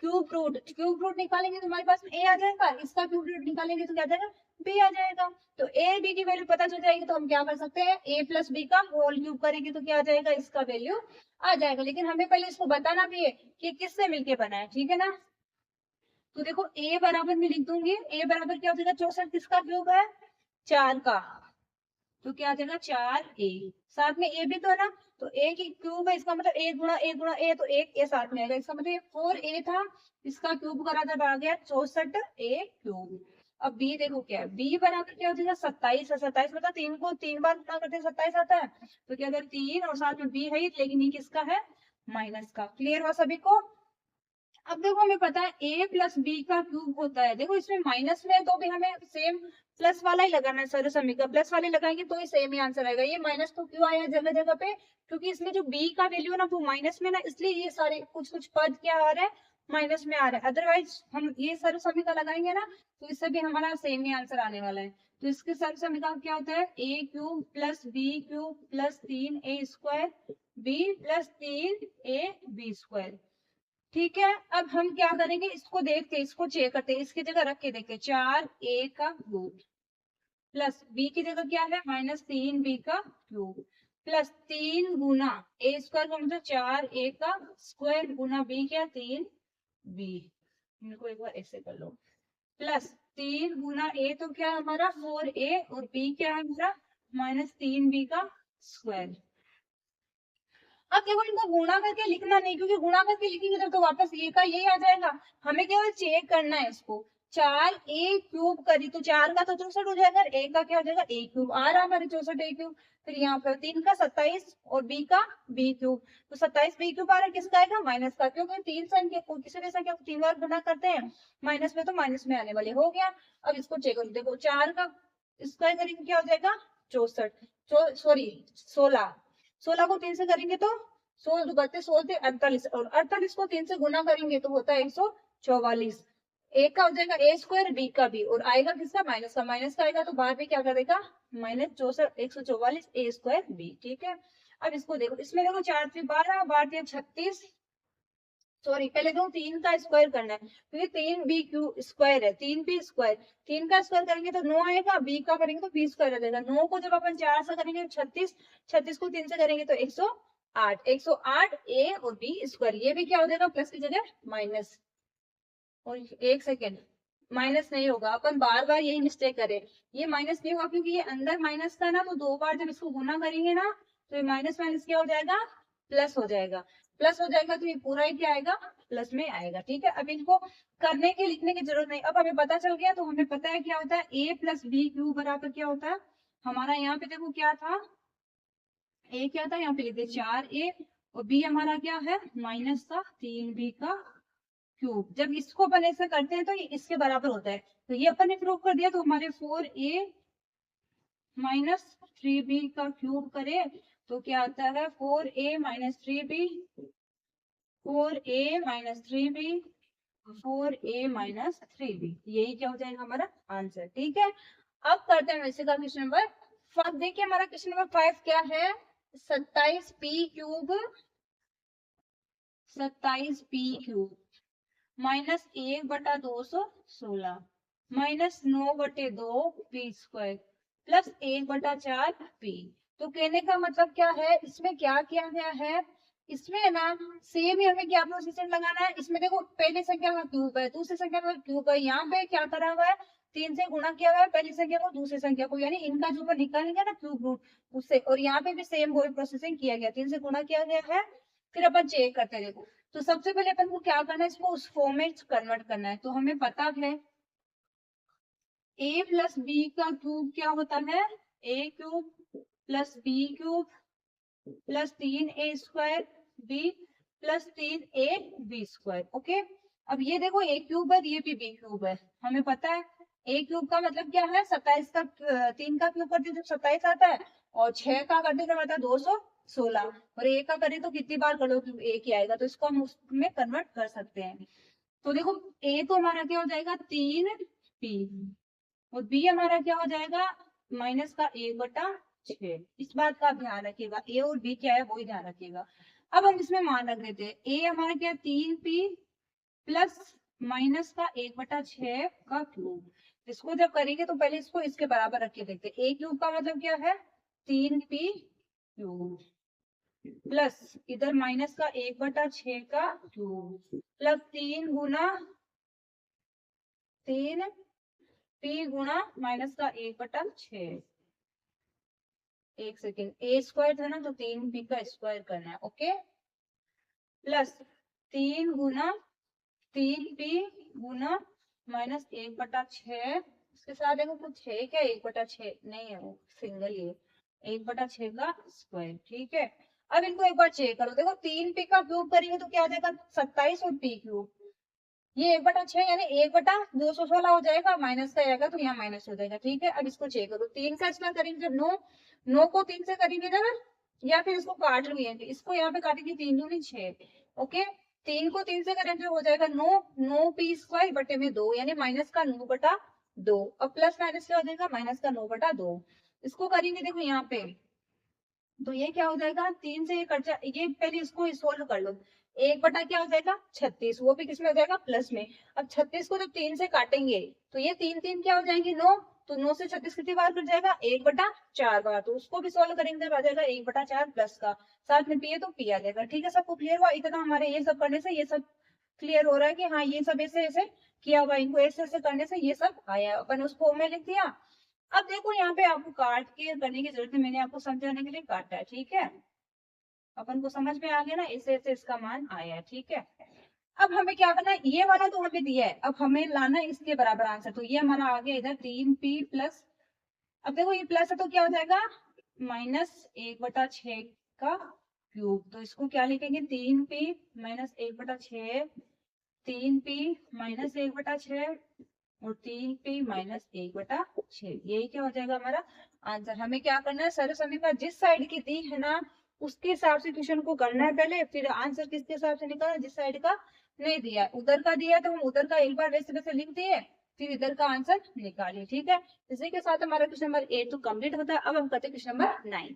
क्यूब रूट। क्यूब रूट निकालेंगे तो हमारे पास में a आ जाएगा, इसका क्यूब रूट निकालेंगे तो क्या आ जाएगा b आ जाएगा। तो a b की वैल्यू पता चल जाएगी, तो हम क्या कर सकते हैं, a प्लस b का होल क्यूब करेंगे तो क्या आ जाएगा, इसका वैल्यू आ जाएगा। लेकिन हमें पहले इसको बताना भी है कि किससे मिलके बना है, ठीक है ना। तो देखो a बराबर में लिख दूंगी, a बराबर क्या हो जाएगा 64 किसका क्यूब है 4 का, तो क्या आ जाएगा 4a, साथ में a भी तो है ना, तो a की क्यूब है, इसका मतलब a गुणा a गुणा a, तो एक a साथ में आएगा, इसका मतलब 4a था, इसका क्यूब करा जब आ गया 64a क्यूब। अब b देखो क्या है, b बराबर क्या हो जाएगा 27 है, 27 मतलब 3 को 3 बार गुणा करते 27 आता है, तो क्या अगर 3 और साथ में b है, लेकिन ये किसका है माइनस का। क्लियर हुआ सभी को। अब देखो हमें पता है a प्लस बी का क्यूब होता है, देखो इसमें माइनस में तो भी हमें सेम प्लस वाला ही लगाना है सर्व समीकरण, प्लस वाले लगाएंगे तो ही सेम ही आंसर आएगा। ये माइनस तो क्यों आया जगह जगह पे, क्योंकि इसमें जो बी का वैल्यू है ना वो माइनस में ना, इसलिए ये सारे कुछ कुछ पद क्या आ रहा है, माइनस में आ रहा है। अदरवाइज हम ये सर्व समीकरण लगाएंगे ना तो इससे भी हमारा सेम ही आंसर आने वाला है। तो इसके सर्व समीकरण क्या होता है, a cube plus B cube plus 3a² b plus 3ab²। ठीक है, अब हम क्या करेंगे, इसको देखते हैं, इसको चेक करते हैं, इसकी जगह रख के देखते हैं, 4a का क्यूब प्लस बी की जगह क्या है -3b का क्यूब प्लस 3 गुना a² का मतलब 4a का स्क्वायर गुना b क्या 3b। इनको एक बार ऐसे कर लो, प्लस 3 गुना a तो क्या है हमारा 4a और b क्या है हमारा -3b का स्क्वायर। अब देखो इनको गुणा करके लिखना नहीं, क्योंकि गुणा करके लिखेंगे तो वापस ये का यही आ जाएगा। हमें केवल चेक करना है इसको, 4a³ करी तो 4 का तो 64 हो जाएगा, a का क्या हो जाएगा a³ आ रहा हमारे 64a³। फिर यहाँ पर 3 का 27 और b का b³, तो 27b³ आ रहा है, किसका आएगा माइनस का, क्योंकि तीन संख्या को किसी भी संख्या को 3 बार गुना करते हैं माइनस में तो माइनस में आने वाले। हो गया, अब इसको चेक करो, देखो 4 का स्क्वायर करेंगे क्या हो जाएगा 64, सॉरी 16, 16 को 3 से करेंगे तो 16 बत्तीस 16 48 और 48 को 3 से गुना करेंगे तो होता है 144। ए का हो जाएगा a² बी का भी, और आएगा किसका माइनस का, माइनस का आएगा तो बाहर भी क्या करेगा -64 144 a² बी। ठीक है, अब इसको देखो, इसमें देखो 4 3 12 12 36, सॉरी पहले दो 3 का स्क्वायर करना है, क्योंकि 3b² है, 3b², 3 का स्क्वायर करेंगे तो 9 आएगा, b का करेंगे तो b² आ जाएगा। 9 को जब अपन 4 से करेंगे 36, 36 को 3 से करेंगे तो 108, 108 a और b², ये भी क्या हो जाएगा प्लस की जगह माइनस। और एक सेकेंड, माइनस नहीं होगा, अपन बार बार यही मिस्टेक करें, ये माइनस नहीं होगा क्योंकि ये अंदर माइनस का ना, तो 2 बार जब इसको गुना करेंगे ना तो ये माइनस माइनस क्या हो जाएगा प्लस हो जाएगा, प्लस हो जाएगा तो ये पूरा ही क्या आएगा प्लस में आएगा। ठीक है, अब इनको करने के लिखने की जरूरत नहीं, अब हमें पता चल गया, तो हमें पता है क्या होता है a + b³ बराबर क्या होता है हमारा, यहाँ पे देखो क्या था, a क्या था यहाँ पे लिखते 4a और b हमारा क्या है माइनस का 3b का क्यूब। जब इसको अपन ऐसे करते हैं तो ये इसके बराबर होता है, तो ये अपन ने प्रूव कर दिया, तो हमारे 4a - 3b का क्यूब करे तो क्या आता है 4a - 3b 4a - 3b 4a - 3b, यही क्या हो जाएगा हमारा आंसर। ठीक है, अब करते हैं वैसे का क्वेश्चन नंबर 5। देखिए हमारा क्वेश्चन नंबर 5 क्या है, 27p³ 27p³ -1/216 -9/2p² plus 1/4p। तो कहने का मतलब क्या है, इसमें क्या किया गया है, इसमें ना सेम ही हमें क्या प्रोसीजर लगाना है। इसमें देखो पहली संख्या का क्यूब है, दूसरी संख्या का क्यूब है, यहाँ पे क्या करा हुआ है 3 से गुणा किया हुआ है पहली संख्या को दूसरी संख्या को, यानी इनका जो ऊपर निकालेंगे ना क्यूब रूट उससे, और यहाँ पे भी सेम वही प्रोसेसिंग किया गया, 3 से गुणा किया गया है। फिर अपन चेक करते हैं, देखो तो सबसे पहले अपन को क्या करना है, इसको उस फॉर्म में कन्वर्ट करना है। तो हमें पता है a + b का क्यूब क्या होता है a³ + b³ + 3a² b + 3ab²। Okay, अब ये देखो a³ है, ये भी b³ है, हमें पता है a³ का मतलब क्या है 27 का 3 का क्यूब करते तो 27 आता है, और 6 का करते तो आता है 216, और a का करें तो कितनी बार कर लो क्यूब एक ही आएगा, तो इसको हम उसमें कन्वर्ट कर सकते हैं। तो देखो a तो हमारा क्या हो जाएगा 3p और b हमारा क्या हो जाएगा माइनस का 1/6। इस बात का ध्यान रखिएगा, a और b क्या है वो ही ध्यान रखिएगा। अब हम इसमें मान रख देते हैं, a हमारा क्या 3p प्लस माइनस का 1/6 का क्यूब। इसको जब करेंगे तो पहले इसको इसके बराबर रख के देखते हैं, a³ का मतलब क्या है 3p³ प्लस इधर माइनस का 1/6 का क्यूब प्लस 3 गुना 3p गुना माइनस का 1/6। एक सेकेंड, a² था ना तो 3p का स्क्वायर करना है, ओके, प्लस 3 गुना 3p गुना माइनस 1/6, इसके साथ देखो कुछ है क्या 1/6 नहीं है, वो सिंगल ही है 1/6 का स्क्वायर। ठीक है, अब इनको एक बार चेक करो, देखो 3p का क्यूब करेंगे तो क्या आ जाएगा 27 और p³ ये 1/6 यानी 1/216 हो जाएगा, माइनस का आएगा तो यहाँ माइनस हो जाएगा। ठीक है, अब इसको चेक करो, 3 का इसमें करेंगे जब 9 को 3 से करेंगे ना, या फिर इसको काट लेंगे, इसको यहाँ पे काटेंगे 3 दूनी 6। ओके, 3 को 3 से करेंगे हो जाएगा 9 बटे में 2 यानी माइनस का 9/2। अब प्लस माइनस क्या हो जाएगा, माइनस का 9/2। इसको करेंगे देखो यहाँ पे, तो ये क्या हो जाएगा, 3 से ये कट जा, ये पहले इसको सोल्व कर लो। 1 बटा क्या हो जाएगा 36, वो भी किसमें हो जाएगा, प्लस में। अब 36 को जब 3 से काटेंगे तो ये 3 क्या हो जाएंगे 9, तो 9 से 36 कितनी बार कट जाएगा, 1/4 बार। तो उसको भी सोल्व करेंगे तब आ जाएगा 1/4 प्लस का, साथ में पी है तो पी आ जाएगा। ठीक है, सबको क्लियर हुआ? इतना हमारे ये सब करने से ये सब क्लियर हो रहा है कि हाँ ये सब ऐसे ऐसे किया हुआ, इनको ऐसे ऐसे करने से ये सब आया, अपन उसको में लिख दिया। अब देखो यहाँ पे आपको काट के करने की जरूरत है, मैंने आपको समझाने के लिए काटा है। ठीक है, अपन को समझ में आ गया ना, ऐसे ऐसे इसका मान आया है। ठीक है, अब हमें क्या करना है, ये वाला तो हमें दिया है, अब हमें लाना है इसके बराबर आंसर। तो ये हमारा आ गया इधर 3p प्लस, अब देखो ये प्लस है तो क्या हो जाएगा -1/6 का क्यूब। तो इसको क्या लिखेंगे 3p -1/6, 3p -1/6 और 3p -1/6। यही क्या हो जाएगा हमारा आंसर। हमें क्या करना है, सरल समीकरण जिस साइड की दी है ना उसके हिसाब से क्वेश्चन को करना है पहले, फिर आंसर किसके हिसाब से निकालना, जिस साइड का नहीं दिया, उधर का दिया तो हम उधर का एक बार वैसे वैसे लिख दिए, फिर इधर का आंसर निकालिए। ठीक है, इसी के साथ हमारा क्वेश्चन नंबर 8 तो कंप्लीट होता है। अब हम करते हैं क्वेश्चन नंबर 9।